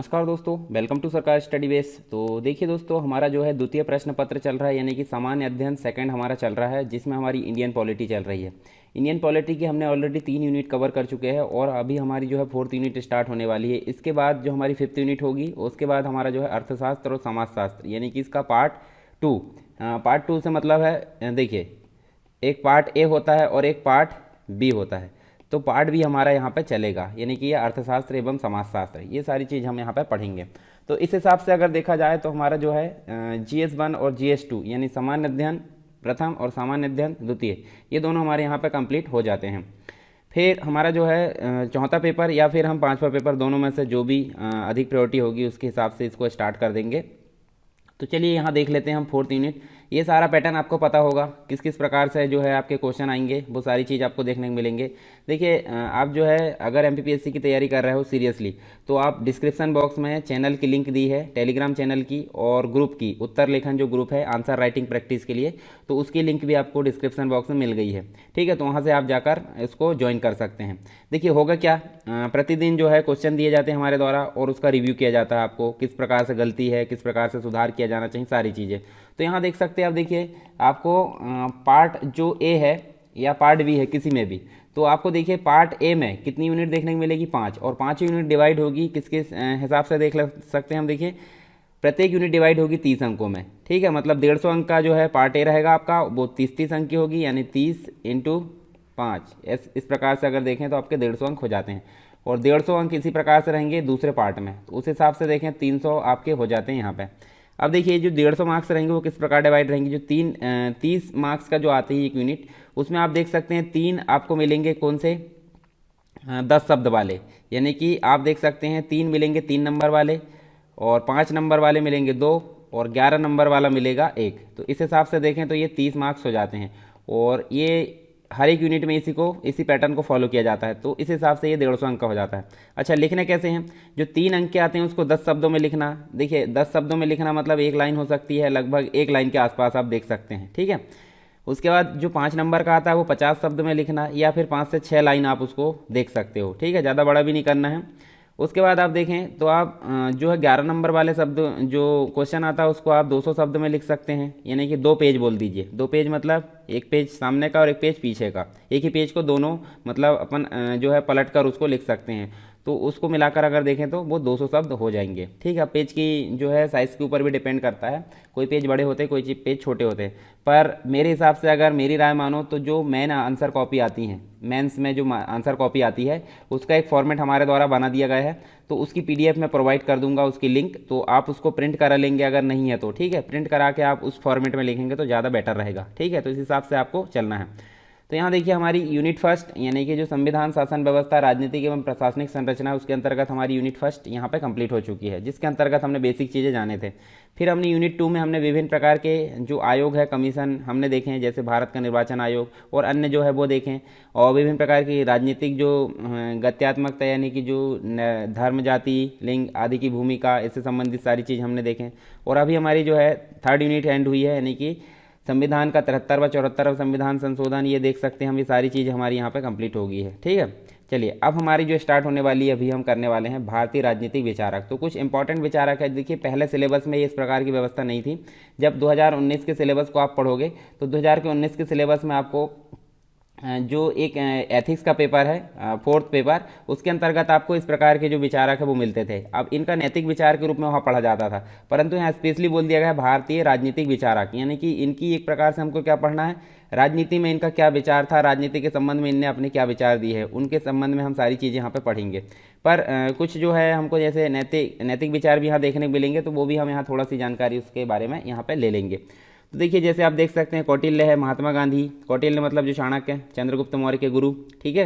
नमस्कार दोस्तों, welcome to सरकार स्टडी बेस। तो देखिए दोस्तों, हमारा जो है द्वितीय प्रश्न पत्र चल रहा है, यानी कि सामान्य अध्ययन सेकंड हमारा चल रहा है, जिसमें हमारी इंडियन पॉलिटी चल रही है। इंडियन पॉलिटी की हमने ऑलरेडी 3 यूनिट कवर कर चुके हैं और अभी हमारी जो है 4th यूनिट स्टार्ट होने वाली है। इसके बाद जो हमारी 5th यूनिट होगी, उसके बाद हमारा जो है अर्थशास्त्र और समाजशास्त्र, यानी कि इसका पार्ट टू से मतलब है, देखिए एक पार्ट ए होता है और एक पार्ट बी होता है। तो पार्ट भी हमारा यहाँ पे चलेगा, यानी कि ये अर्थशास्त्र एवं समाजशास्त्र, ये सारी चीज़ हम यहाँ पे पढ़ेंगे। तो इस हिसाब से अगर देखा जाए तो हमारा जो है GS1 और GS2 यानी सामान्य अध्ययन प्रथम और सामान्य अध्ययन द्वितीय, ये दोनों हमारे यहाँ पे कंप्लीट हो जाते हैं। फिर हमारा जो है चौथा पेपर या फिर हम पांचवा पेपर, दोनों में से जो भी अधिक प्रायोरिटी होगी उसके हिसाब से इसको स्टार्ट कर देंगे। तो चलिए यहाँ देख लेते हैं हम 4th यूनिट। ये सारा पैटर्न आपको पता होगा, किस किस प्रकार से जो है आपके क्वेश्चन आएंगे, वो सारी चीज़ आपको देखने को मिलेंगे। देखिए आप जो है अगर MPPSC की तैयारी कर रहे हो सीरियसली, तो आप डिस्क्रिप्शन बॉक्स में चैनल की लिंक दी है, टेलीग्राम चैनल की और ग्रुप की, उत्तर लेखन जो ग्रुप है आंसर राइटिंग प्रैक्टिस के लिए, तो उसकी लिंक भी आपको डिस्क्रिप्शन बॉक्स में मिल गई है। ठीक है, तो वहाँ से आप जाकर इसको ज्वाइन कर सकते हैं। देखिए होगा क्या, प्रतिदिन जो है क्वेश्चन दिए जाते हैं हमारे द्वारा और उसका रिव्यू किया जाता है, आपको किस प्रकार से गलती है, किस प्रकार से सुधार किया जाना चाहिए, सारी चीज़ें। तो यहाँ देख सकते हैं आप, देखिए आपको पार्ट जो ए है या पार्ट बी है किसी में भी, तो आपको देखिए पार्ट ए में कितनी यूनिट देखने को मिलेगी, 5, और 5 यूनिट डिवाइड होगी किसके हिसाब से देख सकते हैं हम। देखिए प्रत्येक यूनिट डिवाइड होगी 30 अंकों में। ठीक है, मतलब 150 अंक का जो है पार्ट ए रहेगा आपका, वो 30 अंक की होगी, यानी 30 × 5। इस प्रकार से अगर देखें तो आपके 150 अंक हो जाते हैं, और 150 अंक इसी प्रकार से रहेंगे दूसरे पार्ट में, तो उस हिसाब से देखें 300 आपके हो जाते हैं यहाँ पे। अब देखिए जो 150 मार्क्स रहेंगे वो किस प्रकार डिवाइड रहेंगे, जो 30 मार्क्स का जो आते हैं एक यूनिट, उसमें आप देख सकते हैं 3 आपको मिलेंगे कौन से, 10 शब्द वाले, यानी कि आप देख सकते हैं 3 मिलेंगे 3 नंबर वाले, और 5 नंबर वाले मिलेंगे 2, और 11 नंबर वाला मिलेगा 1। तो इस हिसाब से देखें तो ये 30 मार्क्स हो जाते हैं, और ये हर एक यूनिट में इसी पैटर्न को फॉलो किया जाता है। तो इस हिसाब से ये 150 अंक का हो जाता है। अच्छा, लिखने कैसे हैं, जो 3 अंक के आते हैं उसको 10 शब्दों में लिखना। देखिए 10 शब्दों में लिखना मतलब एक लाइन हो सकती है, लगभग एक लाइन के आसपास आप देख सकते हैं। ठीक है, उसके बाद जो 5 नंबर का आता है वो 50 शब्द में लिखना, या फिर 5 से 6 लाइन आप उसको देख सकते हो। ठीक है, ज़्यादा बड़ा भी नहीं करना है। उसके बाद आप देखें तो आप जो है 11 नंबर वाले शब्द जो क्वेश्चन आता है उसको आप 200 शब्द में लिख सकते हैं, यानी कि 2 पेज बोल दीजिए। 2 पेज मतलब एक पेज सामने का और एक पेज पीछे का, एक ही पेज को दोनों मतलब अपन जो है पलट कर उसको लिख सकते हैं। तो उसको मिलाकर अगर देखें तो वो 200 शब्द हो जाएंगे। ठीक है, पेज की जो है साइज़ के ऊपर भी डिपेंड करता है, कोई पेज बड़े होते हैं, कोई पेज छोटे होते हैं। पर मेरे हिसाब से अगर मेरी राय मानो तो जो मेन आंसर कॉपी आती हैं, मेंस में जो आंसर कॉपी आती है उसका एक फॉर्मेट हमारे द्वारा बना दिया गया है, तो उसकी PDF में प्रोवाइड कर दूंगा उसकी लिंक, तो आप उसको प्रिंट करा लेंगे अगर नहीं है तो। ठीक है, प्रिंट करा के आप उस फॉर्मेट में लिखेंगे तो ज़्यादा बेटर रहेगा। ठीक है, तो इस हिसाब से आपको चलना है। तो यहाँ देखिए हमारी यूनिट फर्स्ट, यानी कि जो संविधान, शासन व्यवस्था, राजनीतिक एवं प्रशासनिक संरचना, उसके अंतर्गत हमारी यूनिट फर्स्ट यहाँ पे कंप्लीट हो चुकी है, जिसके अंतर्गत हमने बेसिक चीज़ें जाने थे। फिर हमने यूनिट 2 में हमने विभिन्न प्रकार के जो आयोग है, कमीशन हमने देखे हैं, जैसे भारत का निर्वाचन आयोग और अन्य जो है वो देखें, और विभिन्न प्रकार की राजनीतिक जो गत्यात्मकता, यानी कि जो धर्म, जाति, लिंग आदि की भूमिका, इससे संबंधित सारी चीज़ हमने देखें। और अभी हमारी जो है 3rd यूनिट एंड हुई है, यानी कि संविधान का 73वां 74वां संविधान संशोधन, ये देख सकते हैं हम, ये सारी चीज़ हमारी यहाँ पे कंप्लीट हो गई है। ठीक है, चलिए अब हमारी जो स्टार्ट होने वाली है, अभी हम करने वाले हैं भारतीय राजनीतिक विचारक। तो कुछ इंपॉर्टेंट विचारक है। देखिए पहले सिलेबस में इस प्रकार की व्यवस्था नहीं थी। जब 2019 के सिलेबस को आप पढ़ोगे तो 2019 के सिलेबस में आपको जो एक एथिक्स का पेपर है, 4th पेपर, उसके अंतर्गत आपको इस प्रकार के जो विचारक है वो मिलते थे। अब इनका नैतिक विचार के रूप में वहाँ पढ़ा जाता था, परंतु यहाँ स्पेशली बोल दिया गया है भारतीय राजनीतिक विचारक, यानी कि इनकी एक प्रकार से हमको क्या पढ़ना है, राजनीति में इनका क्या विचार था, राजनीति के संबंध में इनने अपने क्या विचार दिए हैं, उनके संबंध में हम सारी चीज़ें यहाँ पे पढ़ेंगे। पर कुछ जो है हमको जैसे नैतिक विचार भी यहाँ देखने को मिलेंगे, तो वो भी हम यहाँ थोड़ा सी जानकारी उसके बारे में यहाँ पर ले लेंगे। तो देखिए जैसे आप देख सकते हैं कौटिल्य है, महात्मा गांधी, कौटिल्य मतलब जो चाणक्य, चंद्रगुप्त मौर्य के गुरु, ठीक है,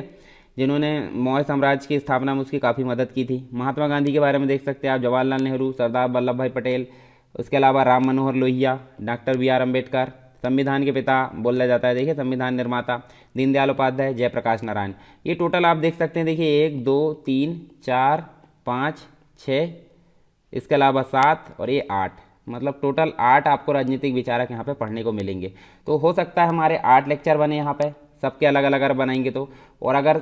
जिन्होंने मौर्य साम्राज्य की स्थापना में उसकी काफ़ी मदद की थी। महात्मा गांधी के बारे में देख सकते हैं आप, जवाहरलाल नेहरू, सरदार वल्लभ भाई पटेल, उसके अलावा राम मनोहर लोहिया, डॉक्टर BR अम्बेडकर, संविधान के पिता बोला जाता है, देखिए संविधान निर्माता दीनदयाल उपाध्याय, जयप्रकाश नारायण। ये टोटल आप देख सकते हैं, देखिए 1 2 3 4 5 6, इसके अलावा 7 और ये 8, मतलब टोटल 8 आपको राजनीतिक विचारक यहाँ पे पढ़ने को मिलेंगे। तो हो सकता है हमारे 8 लेक्चर बने यहाँ पे सबके अलग अलग अगर बनाएंगे तो। और अगर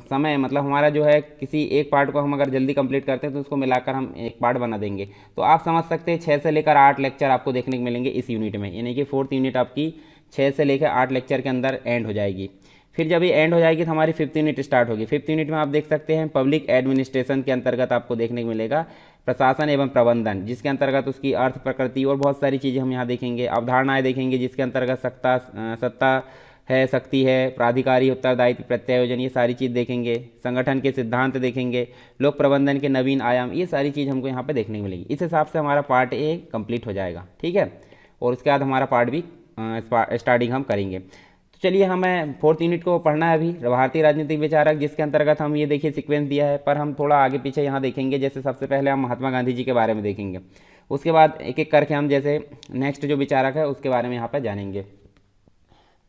समय मतलब हमारा जो है किसी एक पार्ट को हम अगर जल्दी कंप्लीट करते हैं तो उसको मिलाकर हम एक पार्ट बना देंगे। तो आप समझ सकते हैं 6 से लेकर 8 लेक्चर आपको देखने को मिलेंगे इस यूनिट में, यानी कि 4th यूनिट आपकी 6 से लेकर 8 लेक्चर के अंदर एंड हो जाएगी। फिर जब ये एंड हो जाएगी तो हमारी 5th यूनिट स्टार्ट होगी। 5th यूनिट में आप देख सकते हैं पब्लिक एडमिनिस्ट्रेशन के अंतर्गत आपको देखने को मिलेगा प्रशासन एवं प्रबंधन, जिसके अंतर्गत उसकी अर्थ, प्रकृति और बहुत सारी चीज़ें हम यहाँ देखेंगे। अवधारणाएं देखेंगे जिसके अंतर्गत सत्ता है, शक्ति है, प्राधिकारी, उत्तरदायित्व, प्रत्यायोजन, ये सारी चीज़ देखेंगे। संगठन के सिद्धांत देखेंगे, लोक प्रबंधन के नवीन आयाम, ये सारी चीज़ हमको यहाँ पे देखने को मिलेगी। इस हिसाब से हमारा पार्ट ए कंप्लीट हो जाएगा, ठीक है। और उसके बाद हमारा पार्ट बी स्टार्टिंग हम करेंगे। तो चलिए हमें 4th यूनिट को पढ़ना है अभी, भारतीय राजनीतिक विचारक, जिसके अंतर्गत हम ये देखिए सीक्वेंस दिया है, पर हम थोड़ा आगे पीछे यहाँ देखेंगे। जैसे सबसे पहले हम महात्मा गांधी जी के बारे में देखेंगे, उसके बाद एक एक करके हम जैसे नेक्स्ट जो विचारक है उसके बारे में यहाँ पर जानेंगे।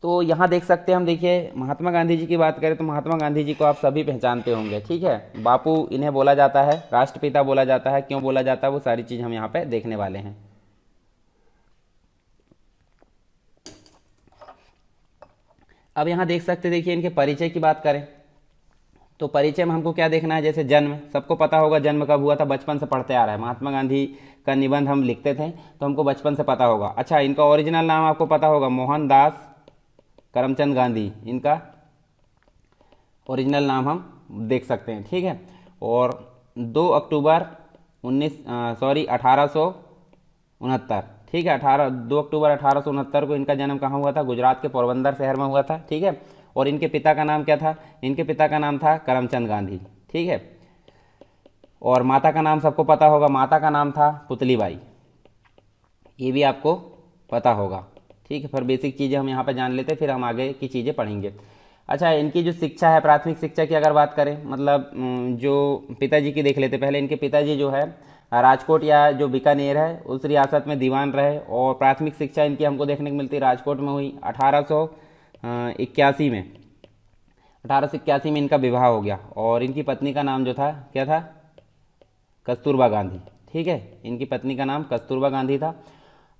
तो यहाँ देख सकते हैं हम, देखिए महात्मा गांधी जी की बात करें तो महात्मा गांधी जी को आप सभी पहचानते होंगे, ठीक है। बापू इन्हें बोला जाता है, राष्ट्रपिता बोला जाता है, क्यों बोला जाता है वो सारी चीज़ हम यहाँ पे देखने वाले हैं। अब यहाँ देख सकते, देखिए इनके परिचय की बात करें तो परिचय में हमको क्या देखना है, जैसे जन्म सबको पता होगा, जन्म कब हुआ था, बचपन से पढ़ते आ रहा है। महात्मा गांधी का निबंध हम लिखते थे तो हमको बचपन से पता होगा। अच्छा, इनका ओरिजिनल नाम आपको पता होगा, मोहनदास करमचंद गांधी, इनका ओरिजिनल नाम हम देख सकते हैं, ठीक है। और 2 अक्टूबर 1869, ठीक है, 2 अक्टूबर 1869 को इनका जन्म कहाँ हुआ था, गुजरात के पोरबंदर शहर में हुआ था, ठीक है। और इनके पिता का नाम क्या था, इनके पिता का नाम था करमचंद गांधी, ठीक है। और माता का नाम सबको पता होगा, माता का नाम था पुतलीबाई, ये भी आपको पता होगा, ठीक है। फिर बेसिक चीज़ें हम यहाँ पे जान लेते हैं, फिर हम आगे की चीज़ें पढ़ेंगे। अच्छा, इनकी जो शिक्षा है, प्राथमिक शिक्षा की अगर बात करें, मतलब जो पिताजी की देख लेते पहले। इनके पिताजी जो है राजकोट या जो बीकानेर है उस रियासत में दीवान रहे, और प्राथमिक शिक्षा इनकी हमको देखने को मिलती है राजकोट में हुई। 1881 में 1881 में इनका विवाह हो गया, और इनकी पत्नी का नाम जो था क्या था, कस्तूरबा गांधी, ठीक है। इनकी पत्नी का नाम कस्तूरबा गांधी था।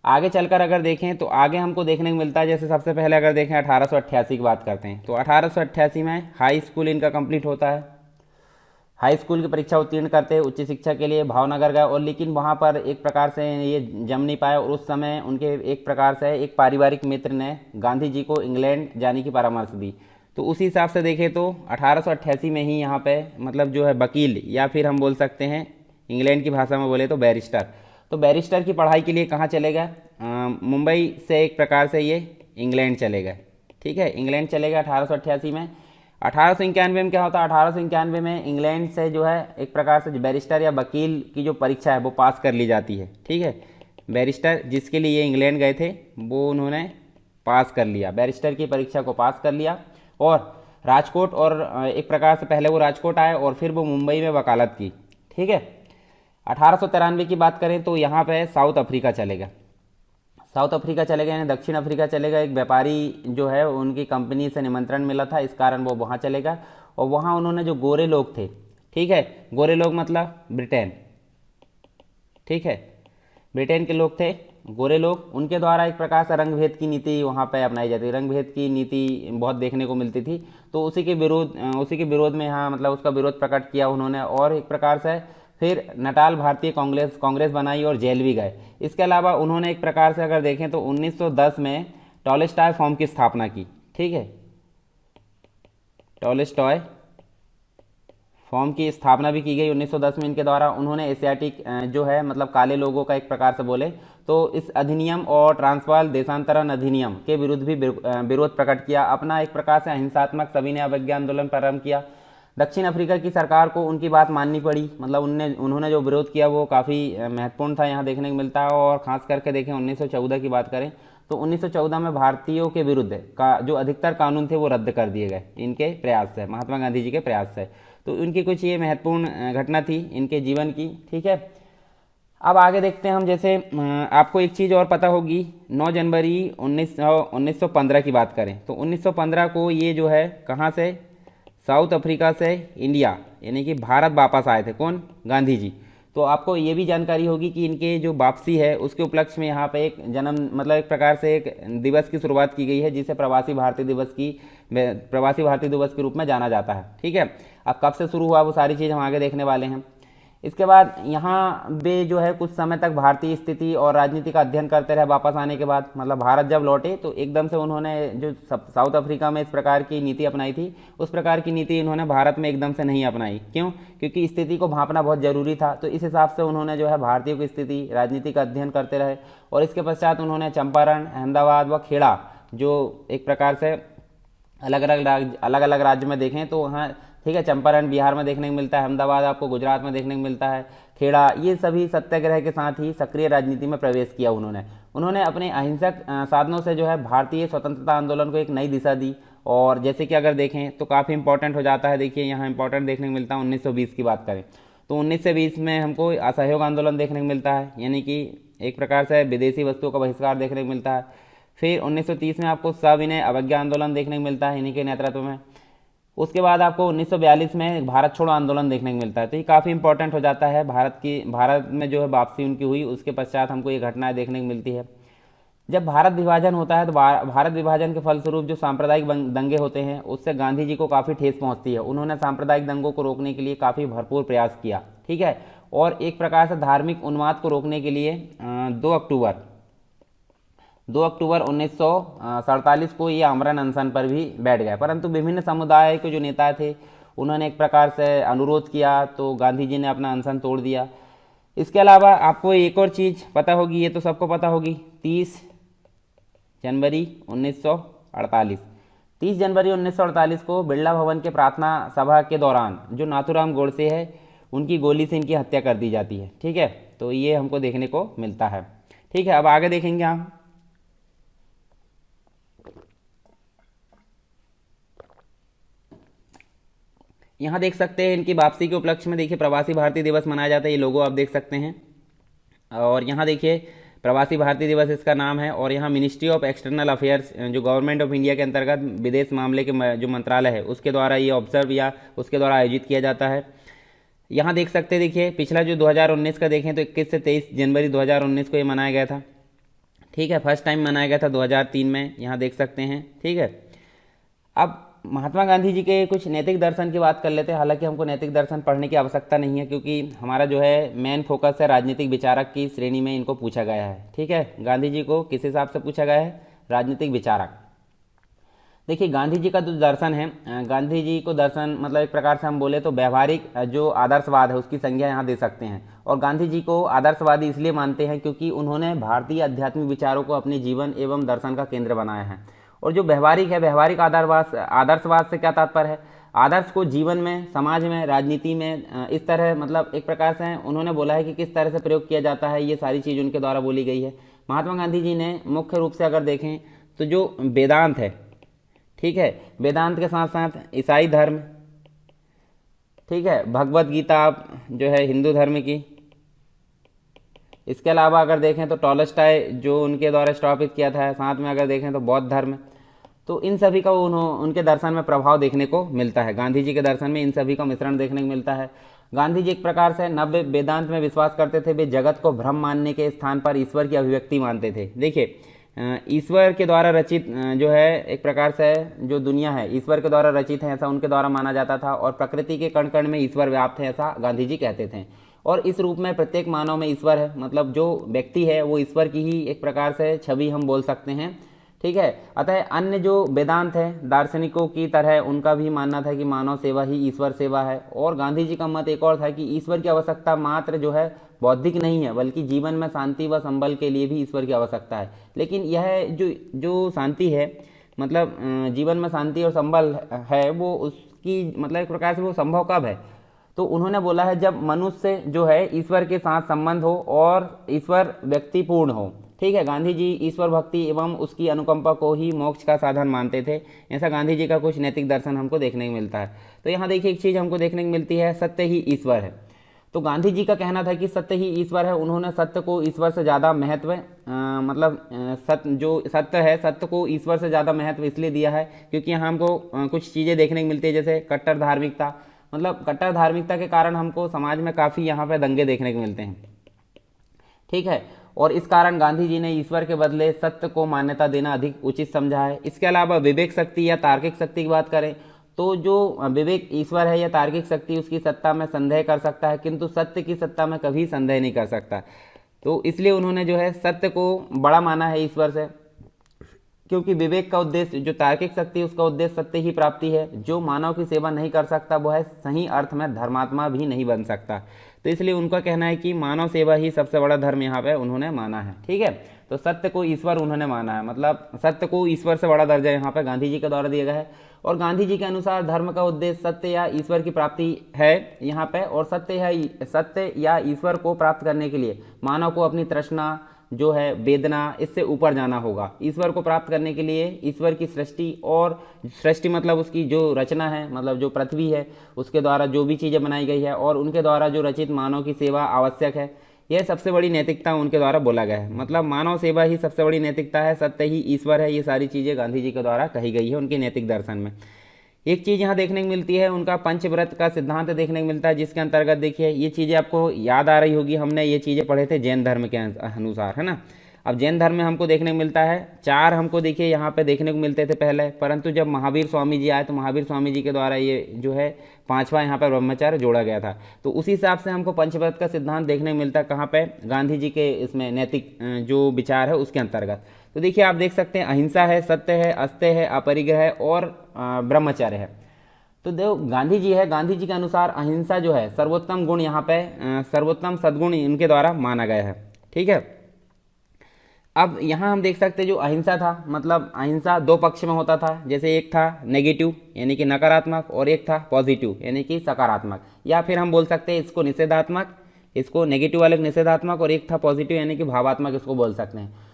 आगे चलकर अगर देखें तो आगे हमको देखने को मिलता है, जैसे सबसे पहले अगर देखें 1888 की बात करते हैं तो 1888 में हाई स्कूल इनका कंप्लीट होता है। हाई स्कूल की परीक्षा उत्तीर्ण करते हैं, उच्च शिक्षा के लिए भावनगर गए, और लेकिन वहाँ पर एक प्रकार से ये जम नहीं पाए, और उस समय उनके एक प्रकार से एक पारिवारिक मित्र ने गांधी जी को इंग्लैंड जाने की परामर्श दी। तो उसी हिसाब से देखें तो 1888 में ही यहाँ पे मतलब जो है वकील, या फिर हम बोल सकते हैं इंग्लैंड की भाषा में बोले तो बैरिस्टर। तो बैरिस्टर की पढ़ाई के लिए कहाँ चले गए, मुंबई से एक प्रकार से ये इंग्लैंड चले गए, ठीक है। इंग्लैंड चले गए 1888 में। 1891 में क्या होता है, 1891 में इंग्लैंड से जो है एक प्रकार से बैरिस्टर या वकील की जो परीक्षा है वो पास कर ली जाती है, ठीक है। बैरिस्टर जिसके लिए ये इंग्लैंड गए थे वो उन्होंने पास कर लिया, बैरिस्टर की परीक्षा को पास कर लिया, और राजकोट, और एक प्रकार से पहले वो राजकोट आए और फिर वो मुंबई में वकालत की, ठीक है। 1893 की बात करें तो यहाँ पे साउथ अफ्रीका चलेगा, साउथ अफ्रीका चले गए, यानी दक्षिण अफ्रीका चले गए। एक व्यापारी जो है उनकी कंपनी से निमंत्रण मिला था, इस कारण वो वहाँ चले गए, और वहाँ उन्होंने जो गोरे लोग थे, ठीक है, गोरे लोग मतलब ब्रिटेन, ठीक है, ब्रिटेन के लोग थे गोरे लोग, उनके द्वारा एक प्रकार से रंग भेद की नीति वहाँ पे अपनाई जाती, रंग भेद की नीति बहुत देखने को मिलती थी। तो उसी के विरोध में यहाँ मतलब उसका विरोध प्रकट किया उन्होंने, और एक प्रकार से फिर नटाल भारतीय कांग्रेस बनाई और जेल भी गए। इसके अलावा उन्होंने एक प्रकार से अगर देखें तो 1910 में टॉलस्टॉय फॉर्म की स्थापना की, ठीक है, टॉलस्टॉय फॉर्म की स्थापना भी की गई 1910 में इनके द्वारा। उन्होंने एशियाटिक जो है मतलब काले लोगों का एक प्रकार से बोले तो इस अधिनियम और ट्रांसवाल देशांतरण अधिनियम के विरुद्ध भी विरोध प्रकट किया। अपना एक प्रकार से अहिंसात्मक सविनय अवज्ञा आंदोलन प्रारंभ किया। दक्षिण अफ्रीका की सरकार को उनकी बात माननी पड़ी, मतलब उन्होंने जो विरोध किया वो काफ़ी महत्वपूर्ण था, यहाँ देखने को मिलता है। और खास करके देखें 1914 की बात करें तो 1914 में भारतीयों के विरुद्ध का जो अधिकतर कानून थे वो रद्द कर दिए गए इनके प्रयास से, महात्मा गांधी जी के प्रयास से। तो इनकी कुछ ये महत्वपूर्ण घटना थी इनके जीवन की, ठीक है। अब आगे देखते हैं हम, जैसे आपको एक चीज़ और पता होगी, 9 जनवरी 1915 की बात करें तो 1915 को ये जो है कहाँ से, साउथ अफ्रीका से इंडिया यानी कि भारत वापस आए थे, कौन, गांधी जी। तो आपको ये भी जानकारी होगी कि इनके जो वापसी है उसके उपलक्ष्य में यहाँ पे एक जन्म मतलब एक प्रकार से एक दिवस की शुरुआत की गई है, जिसे प्रवासी भारतीय दिवस के रूप में जाना जाता है। ठीक है, अब कब से शुरू हुआ वो सारी चीज़ हम आगे देखने वाले हैं। इसके बाद यहाँ वे जो है कुछ समय तक भारतीय स्थिति और राजनीति का अध्ययन करते रहे। वापस आने के बाद मतलब भारत जब लौटे तो एकदम से उन्होंने जो साउथ अफ्रीका में इस प्रकार की नीति अपनाई थी, उस प्रकार की नीति इन्होंने भारत में एकदम से नहीं अपनाई। क्यों? क्योंकि स्थिति को भांपना बहुत ज़रूरी था। तो इस हिसाब से उन्होंने जो है भारतीयों की स्थिति राजनीति का अध्ययन करते रहे। और इसके पश्चात उन्होंने चंपारण, अहमदाबाद व खेड़ा, जो एक प्रकार से अलग अलग राज्य में देखें तो वहाँ ठीक है, चंपारण बिहार में देखने को मिलता है, अहमदाबाद आपको गुजरात में देखने को मिलता है, खेड़ा, ये सभी सत्याग्रह के साथ ही सक्रिय राजनीति में प्रवेश किया उन्होंने अपने अहिंसक साधनों से जो है भारतीय स्वतंत्रता आंदोलन को एक नई दिशा दी। और जैसे कि अगर देखें तो काफ़ी इंपॉर्टेंट हो जाता है। देखिए यहाँ इंपॉर्टेंट देखने को मिलता है 1920 की बात करें तो 1920 में हमको असहयोग आंदोलन देखने को मिलता है, यानी कि एक प्रकार से विदेशी वस्तुओं का बहिष्कार देखने को मिलता है। फिर 1930 में आपको सविनय अवज्ञा आंदोलन देखने को मिलता है इन्हीं के नेतृत्व में। उसके बाद आपको 1942 में भारत छोड़ो आंदोलन देखने को मिलता है। तो ये काफ़ी इंपॉर्टेंट हो जाता है। भारत में जो है वापसी उनकी हुई, उसके पश्चात हमको ये घटनाएं देखने को मिलती है। जब भारत विभाजन होता है तो भारत विभाजन के फलस्वरूप जो सांप्रदायिक दंगे होते हैं उससे गांधी जी को काफ़ी ठेस पहुंचती है। उन्होंने सांप्रदायिक दंगों को रोकने के लिए काफ़ी भरपूर प्रयास किया। ठीक है, और एक प्रकार से धार्मिक उन्माद को रोकने के लिए 2 अक्टूबर 1947 को ये आमरण अनशन पर भी बैठ गए। परंतु विभिन्न समुदाय के जो नेता थे उन्होंने एक प्रकार से अनुरोध किया तो गांधी जी ने अपना अनशन तोड़ दिया। इसके अलावा आपको एक और चीज़ पता होगी, ये तो सबको पता होगी, 30 जनवरी 1948 को बिरला भवन के प्रार्थना सभा के दौरान जो नाथूराम गोडसे है उनकी गोली से इनकी हत्या कर दी जाती है। ठीक है, तो ये हमको देखने को मिलता है। ठीक है, अब आगे देखेंगे हम। यहाँ देख सकते हैं इनकी वापसी के उपलक्ष्य में देखिए प्रवासी भारतीय दिवस मनाया जाता है। ये लोगो आप देख सकते हैं। और यहाँ देखिए प्रवासी भारतीय दिवस इसका नाम है। और यहाँ मिनिस्ट्री ऑफ एक्सटर्नल अफेयर्स जो गवर्नमेंट ऑफ इंडिया के अंतर्गत विदेश मामले के जो मंत्रालय है उसके द्वारा ये ऑब्जर्व या उसके द्वारा आयोजित किया जाता है। यहाँ देख सकते हैं, देखिए पिछला जो 2019 का देखें तो 21 से 23 जनवरी 2019 को ये मनाया गया था। ठीक है, फर्स्ट टाइम मनाया गया था 2003 में, यहाँ देख सकते हैं। ठीक है, अब महात्मा गांधी जी के कुछ नैतिक दर्शन की बात कर लेते हैं। हालांकि हमको नैतिक दर्शन पढ़ने की आवश्यकता नहीं है क्योंकि हमारा जो है मेन फोकस है राजनीतिक विचारक की श्रेणी में इनको पूछा गया है। ठीक है, गांधी जी को किस हिसाब से पूछा गया है? राजनीतिक विचारक। देखिए गांधी जी का जो दर्शन है, गांधी जी को दर्शन मतलब एक प्रकार से हम बोले तो व्यवहारिक जो आदर्शवाद है उसकी संज्ञा यहाँ दे सकते हैं। और गांधी जी को आदर्शवादी इसलिए मानते हैं क्योंकि उन्होंने भारतीय आध्यात्मिक विचारों को अपने जीवन एवं दर्शन का केंद्र बनाया है। और जो व्यवहारिक है, व्यवहारिक आदर्शवाद से क्या तात्पर्य है? आदर्श को जीवन में, समाज में, राजनीति में इस तरह मतलब एक प्रकार से उन्होंने बोला है कि किस तरह से प्रयोग किया जाता है, ये सारी चीज़ उनके द्वारा बोली गई है। महात्मा गांधी जी ने मुख्य रूप से अगर देखें तो जो वेदांत है, ठीक है, वेदांत के साथ साथ ईसाई धर्म, ठीक है, भगवत गीता जो है हिंदू धर्म की, इसके अलावा अगर देखें तो टॉलस्टॉय जो उनके द्वारा स्थापित किया था, साथ में अगर देखें तो बौद्ध धर्म, तो इन सभी का उनके दर्शन में प्रभाव देखने को मिलता है। गांधी जी के दर्शन में इन सभी का मिश्रण देखने को मिलता है। गांधी जी एक प्रकार से नव्य वेदांत में विश्वास करते थे। वे जगत को भ्रम मानने के स्थान पर ईश्वर की अभिव्यक्ति मानते थे। देखिए ईश्वर के द्वारा रचित जो है एक प्रकार से जो दुनिया है ईश्वर के द्वारा रचित है, ऐसा उनके द्वारा माना जाता था। और प्रकृति के कण कण में ईश्वर व्याप्त है, ऐसा गांधी जी कहते थे। और इस रूप में प्रत्येक मानव में ईश्वर है, मतलब जो व्यक्ति है वो ईश्वर की ही एक प्रकार से छवि हम बोल सकते हैं। ठीक है, अतः अन्य जो वेदांत है दार्शनिकों की तरह उनका भी मानना था कि मानव सेवा ही ईश्वर सेवा है। और गांधी जी का मत एक और था कि ईश्वर की आवश्यकता मात्र जो है बौद्धिक नहीं है, बल्कि जीवन में शांति व संबल के लिए भी ईश्वर की आवश्यकता है। लेकिन यह जो शांति है, मतलब जीवन में शांति और संबल है, वो उसकी मतलब एक प्रकार से वो संभव कब है? तो उन्होंने बोला है जब मनुष्य जो है ईश्वर के साथ संबंध हो और ईश्वर व्यक्ति पूर्ण हो। ठीक है, गांधी जी ईश्वर भक्ति एवं उसकी अनुकंपा को ही मोक्ष का साधन मानते थे। ऐसा गांधी जी का कुछ नैतिक दर्शन हमको देखने को मिलता है। तो यहाँ देखिए एक चीज़ हमको देखने को मिलती है, सत्य ही ईश्वर है। तो गांधी जी का कहना था कि सत्य ही ईश्वर है। उन्होंने सत्य को ईश्वर से ज़्यादा महत्व जो सत्य है, सत्य को ईश्वर से ज़्यादा महत्व इसलिए दिया है क्योंकि यहाँ हमको कुछ चीज़ें देखने को मिलती है, जैसे कट्टर धार्मिकता। मतलब कट्टर धार्मिकता के कारण हमको समाज में काफ़ी यहाँ पे दंगे देखने को मिलते हैं, ठीक है। और इस कारण गांधी जी ने ईश्वर के बदले सत्य को मान्यता देना अधिक उचित समझा है। इसके अलावा विवेक शक्ति या तार्किक शक्ति की बात करें तो जो विवेक ईश्वर है या तार्किक शक्ति उसकी सत्ता में संदेह कर सकता है, किंतु सत्य की सत्ता में कभी संदेह नहीं कर सकता। तो इसलिए उन्होंने जो है सत्य को बड़ा माना है ईश्वर से, क्योंकि विवेक का उद्देश्य, जो तार्किक शक्ति उसका उद्देश्य सत्य ही प्राप्ति है। जो मानव की सेवा नहीं कर सकता वो है सही अर्थ में धर्मात्मा भी नहीं बन सकता। तो इसलिए उनका कहना है कि मानव सेवा ही सबसे बड़ा धर्म यहाँ पे उन्होंने माना है, ठीक है। तो सत्य को ईश्वर उन्होंने माना है, मतलब सत्य को ईश्वर से बड़ा दर्जा यहाँ पे गांधी जी के द्वारा दिया गया है। और गांधी जी के अनुसार धर्म का उद्देश्य सत्य या ईश्वर की प्राप्ति है यहाँ पे। और सत्य या ईश्वर को प्राप्त करने के लिए मानव को अपनी तृष्णा जो है, वेदना, इससे ऊपर जाना होगा। ईश्वर को प्राप्त करने के लिए ईश्वर की सृष्टि, और सृष्टि मतलब उसकी जो रचना है, मतलब जो पृथ्वी है उसके द्वारा जो भी चीज़ें बनाई गई है और उनके द्वारा जो रचित मानव की सेवा आवश्यक है। यह सबसे बड़ी नैतिकता उनके द्वारा बोला गया है, मतलब मानव सेवा ही सबसे बड़ी नैतिकता है, सत्य ही ईश्वर है। ये सारी चीज़ें गांधी जी के द्वारा कही गई है उनके नैतिक दर्शन में। एक चीज़ यहाँ देखने को मिलती है, उनका पंचव्रत का सिद्धांत देखने को मिलता है, जिसके अंतर्गत देखिए ये चीज़ें आपको याद आ रही होगी, हमने ये चीज़ें पढ़े थे जैन धर्म के अनुसार, है ना। अब जैन धर्म में हमको देखने को मिलता है 4 हमको देखिए यहाँ पे देखने को मिलते थे पहले, परंतु जब महावीर स्वामी जी आए तो महावीर स्वामी जी के द्वारा ये जो है 5वां यहाँ पर ब्रह्मचर्य जोड़ा गया था। तो उसी हिसाब से हमको पंचव्रत का सिद्धांत देखने को मिलता है कहाँ पे, गांधी जी के इसमें नैतिक जो विचार है उसके अंतर्गत। तो देखिए आप देख सकते हैं अहिंसा है, सत्य है, अस्त्य है, अपरिग्रह है और ब्रह्मचर्य है। तो देखो गांधी जी है, गांधी जी के अनुसार अहिंसा जो है सर्वोत्तम गुण यहाँ पे, सर्वोत्तम सद्गुण इनके द्वारा माना गया है, ठीक है। अब यहाँ हम देख सकते हैं जो अहिंसा था, मतलब अहिंसा 2 पक्ष में होता था, जैसे एक था नेगेटिव यानी कि नकारात्मक और एक था पॉजिटिव यानी कि सकारात्मक, या फिर हम बोल सकते हैं इसको निषेधात्मक, इसको नेगेटिव वाले निषेधात्मक, और एक था पॉजिटिव यानी कि भावात्मक इसको बोल सकते हैं।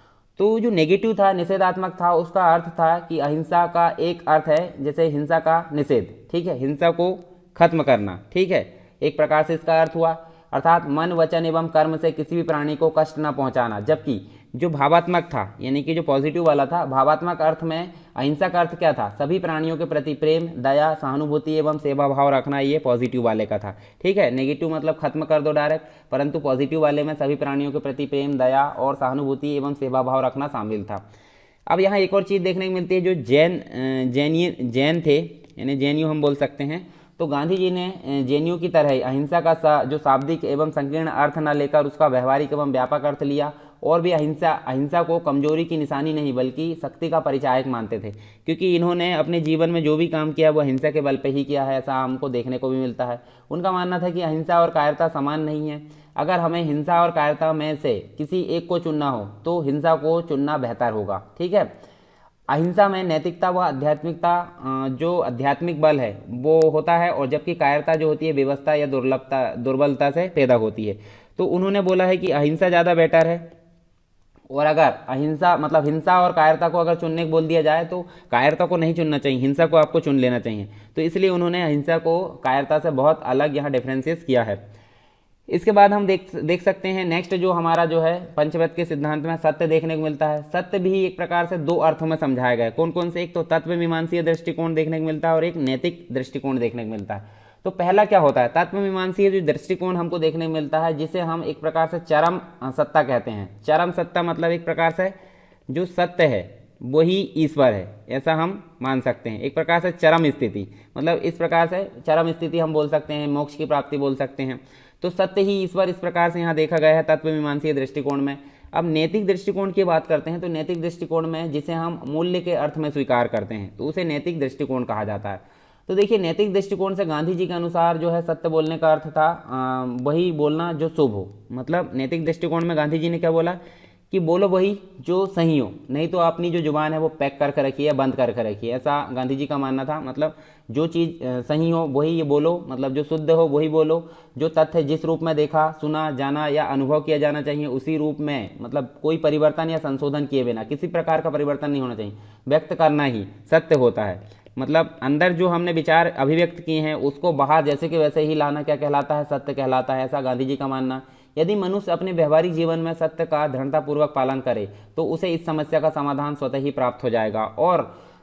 तो जो नेगेटिव था, निषेधात्मक था, उसका अर्थ था कि अहिंसा का एक अर्थ है जैसे हिंसा का निषेध, ठीक है, हिंसा को खत्म करना, ठीक है, एक प्रकार से इसका अर्थ हुआ, अर्थात मन, वचन एवं कर्म से किसी भी प्राणी को कष्ट न पहुंचाना। जबकि जो भावात्मक था यानी कि जो पॉजिटिव वाला था, भावात्मक अर्थ में अहिंसा का अर्थ क्या था, सभी प्राणियों के प्रति प्रेम, दया, सहानुभूति एवं सेवा भाव रखना, ये पॉजिटिव वाले का था, ठीक है। नेगेटिव मतलब खत्म कर दो डायरेक्ट, परंतु पॉजिटिव वाले में सभी प्राणियों के प्रति प्रेम, दया और सहानुभूति एवं सेवा भाव रखना शामिल था। अब यहाँ एक और चीज़ देखने को मिलती है, जो जैन थे यानी जैनियों हम बोल सकते हैं, तो गांधी जी ने जैनियों की तरह अहिंसा का जो शाब्दिक एवं संकीर्ण अर्थ न लेकर उसका व्यवहारिक एवं व्यापक अर्थ लिया, और भी अहिंसा को कमजोरी की निशानी नहीं बल्कि शक्ति का परिचायक मानते थे, क्योंकि इन्होंने अपने जीवन में जो भी काम किया वो अहिंसा के बल पे ही किया है, ऐसा हमको देखने को भी मिलता है। उनका मानना था कि अहिंसा और कायरता समान नहीं है, अगर हमें हिंसा और कायरता में से किसी एक को चुनना हो तो हिंसा को चुनना बेहतर होगा, ठीक है। अहिंसा में नैतिकता व आध्यात्मिकता, जो आध्यात्मिक बल है वो होता है, और जबकि कायरता जो होती है व्यवस्था या दुर्बलता से पैदा होती है। तो उन्होंने बोला है कि अहिंसा ज़्यादा बेटर है, और अगर अहिंसा मतलब हिंसा और कायरता को अगर चुनने को बोल दिया जाए तो कायरता को नहीं चुनना चाहिए, हिंसा को आपको चुन लेना चाहिए। तो इसलिए उन्होंने अहिंसा को कायरता से बहुत अलग यहाँ डिफ्रेंशिएट किया है। इसके बाद हम देख सकते हैं नेक्स्ट जो हमारा जो है पंचव्रत के सिद्धांत में सत्य देखने को मिलता है। सत्य भी एक प्रकार से 2 अर्थों में समझाया गया है। कौन कौन से, एक तो तत्व मीमांसीय दृष्टिकोण देखने को मिलता है और एक नैतिक दृष्टिकोण देखने को मिलता है। तो पहला क्या होता है, तत्व मीमांसीय जो दृष्टिकोण हमको देखने को मिलता है, जिसे हम एक प्रकार से चरम सत्ता कहते हैं। चरम सत्ता मतलब एक प्रकार से जो सत्य है वही ईश्वर है, ऐसा हम मान सकते हैं। एक प्रकार से चरम स्थिति, मतलब इस प्रकार से चरम स्थिति हम बोल सकते हैं, मोक्ष की प्राप्ति बोल सकते हैं। तो सत्य ही ईश्वर इस प्रकार से यहाँ देखा गया है तत्व मीमांसीय दृष्टिकोण में। अब नैतिक दृष्टिकोण की बात करते हैं, तो नैतिक दृष्टिकोण में जिसे हम मूल्य के अर्थ में स्वीकार करते हैं तो उसे नैतिक दृष्टिकोण कहा जाता है। तो देखिए नैतिक दृष्टिकोण से गांधी जी के अनुसार जो है सत्य बोलने का अर्थ था वही बोलना जो शुभ हो। मतलब नैतिक दृष्टिकोण में गांधी जी ने क्या बोला कि बोलो वही जो सही हो, नहीं तो अपनी जो जुबान है वो पैक करके रखिए या बंद करके रखिए, ऐसा गांधी जी का मानना था। मतलब जो चीज़ सही हो वही ये बोलो, मतलब जो शुद्ध हो वही बोलो, जो तथ्य जिस रूप में देखा, सुना, जाना या अनुभव किया जाना चाहिए उसी रूप में, मतलब कोई परिवर्तन या संशोधन किए बिना, किसी प्रकार का परिवर्तन नहीं होना चाहिए, व्यक्त करना ही सत्य होता है। मतलब अंदर जो हमने विचार अभिव्यक्त किए हैं उसको बाहर जैसे कि वैसे ही लाना क्या कहलाता है, सत्य कहलाता है, ऐसा गांधी जी का मानना। यदि मनुष्य अपने व्यवहारिक जीवन में सत्य का दृढ़तापूर्वक पालन करे तो उसे इस समस्या का समाधान स्वतः ही प्राप्त हो जाएगा। और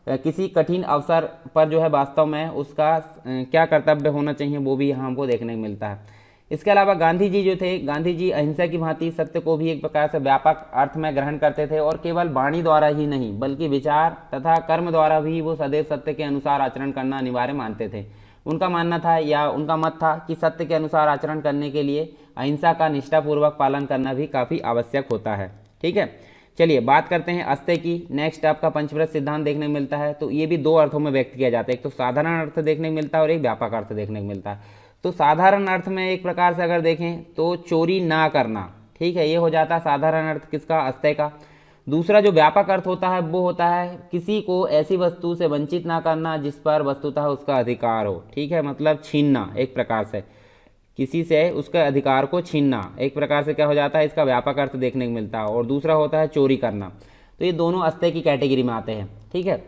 किसी कठिन अवसर पर जो है वास्तव में उसका क्या कर्तव्य होना चाहिए वो भी यहाँ हमको देखने को मिलता है। इसके अलावा गांधी जी जो थे, गांधी जी अहिंसा की भांति सत्य को भी एक प्रकार से व्यापक अर्थ में ग्रहण करते थे और केवल वाणी द्वारा ही नहीं बल्कि विचार तथा कर्म द्वारा भी वो सदैव सत्य के अनुसार आचरण करना अनिवार्य मानते थे। उनका मानना था या उनका मत था कि सत्य के अनुसार आचरण करने के लिए अहिंसा का निष्ठापूर्वक पालन करना भी काफ़ी आवश्यक होता है। ठीक है, चलिए बात करते हैं अस्त्य की। नेक्स्ट आपका पंचव्रत सिद्धांत देखने को मिलता है। तो ये भी दो अर्थों में व्यक्त किया जाता है, एक तो साधारण अर्थ देखने को मिलता है और एक व्यापक अर्थ देखने को मिलता है। तो साधारण अर्थ में एक प्रकार से अगर देखें तो चोरी ना करना, ठीक है, ये हो जाता है साधारण अर्थ किसका, अस्त्य का। दूसरा जो व्यापक अर्थ होता है वो होता है किसी को ऐसी वस्तु से वंचित ना करना जिस पर वस्तुतः उसका अधिकार हो। ठीक है, मतलब छीनना, एक प्रकार से किसी से उसके अधिकार को छीनना, एक प्रकार से क्या हो जाता है, इसका व्यापक अर्थ देखने को मिलता है। और दूसरा होता है चोरी करना। तो ये दोनों अस्त्य की कैटेगरी में आते हैं। ठीक है,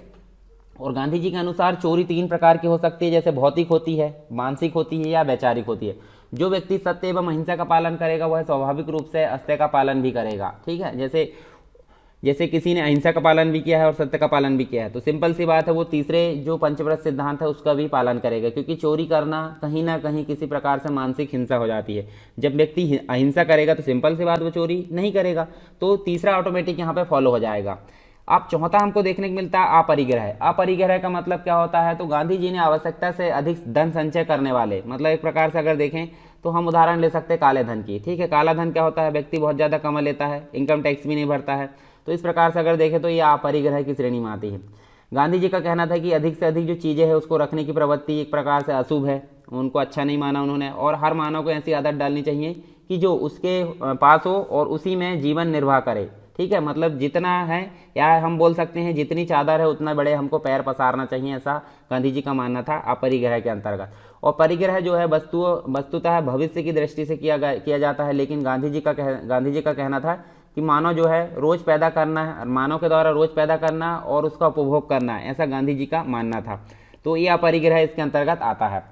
और गांधी जी के अनुसार चोरी तीन प्रकार की हो सकती है, जैसे भौतिक होती है, मानसिक होती है या वैचारिक होती है। जो व्यक्ति सत्य एवं अहिंसा का पालन करेगा वह स्वाभाविक रूप से अस्त्य का पालन भी करेगा। ठीक है, जैसे किसी ने अहिंसा का पालन भी किया है और सत्य का पालन भी किया है, तो सिंपल सी बात है वो तीसरे जो पंचव्रत सिद्धांत है उसका भी पालन करेगा, क्योंकि चोरी करना कहीं ना कहीं किसी प्रकार से मानसिक हिंसा हो जाती है। जब व्यक्ति अहिंसा करेगा तो सिंपल सी बात वो चोरी नहीं करेगा, तो तीसरा ऑटोमेटिक यहाँ पे फॉलो हो जाएगा। अब चौथा हमको देखने को मिलता है अपरिग्रह। अपरिग्रह का मतलब क्या होता है, तो गांधी जी ने आवश्यकता से अधिक धन संचय करने वाले, मतलब एक प्रकार से अगर देखें तो हम उदाहरण ले सकते हैं काले धन की। ठीक है, काला धन क्या होता है, व्यक्ति बहुत ज़्यादा कमा लेता है, इनकम टैक्स भी नहीं भरता है, तो इस प्रकार से अगर देखें तो ये अपरिग्रह की श्रेणी में आती है। गांधी जी का कहना था कि अधिक से अधिक जो चीज़ें हैं उसको रखने की प्रवृत्ति एक प्रकार से अशुभ है, उनको अच्छा नहीं माना उन्होंने। और हर मानव को ऐसी आदत डालनी चाहिए कि जो उसके पास हो और उसी में जीवन निर्वाह करे। ठीक है, मतलब जितना है, या हम बोल सकते हैं जितनी चादर है उतना बड़े हमको पैर पसारना चाहिए, ऐसा गांधी जी का मानना था अपरिग्रह के अंतर्गत। और परिग्रह जो है वस्तुतः भविष्य की दृष्टि से किया जाता है, लेकिन गांधी जी का कहना था कि मानव जो है रोज पैदा करना है, मानव के द्वारा रोज पैदा करना और उसका उपभोग करना है, ऐसा गांधी जी का मानना था। तो ये अपरिग्रह इसके अंतर्गत आता है।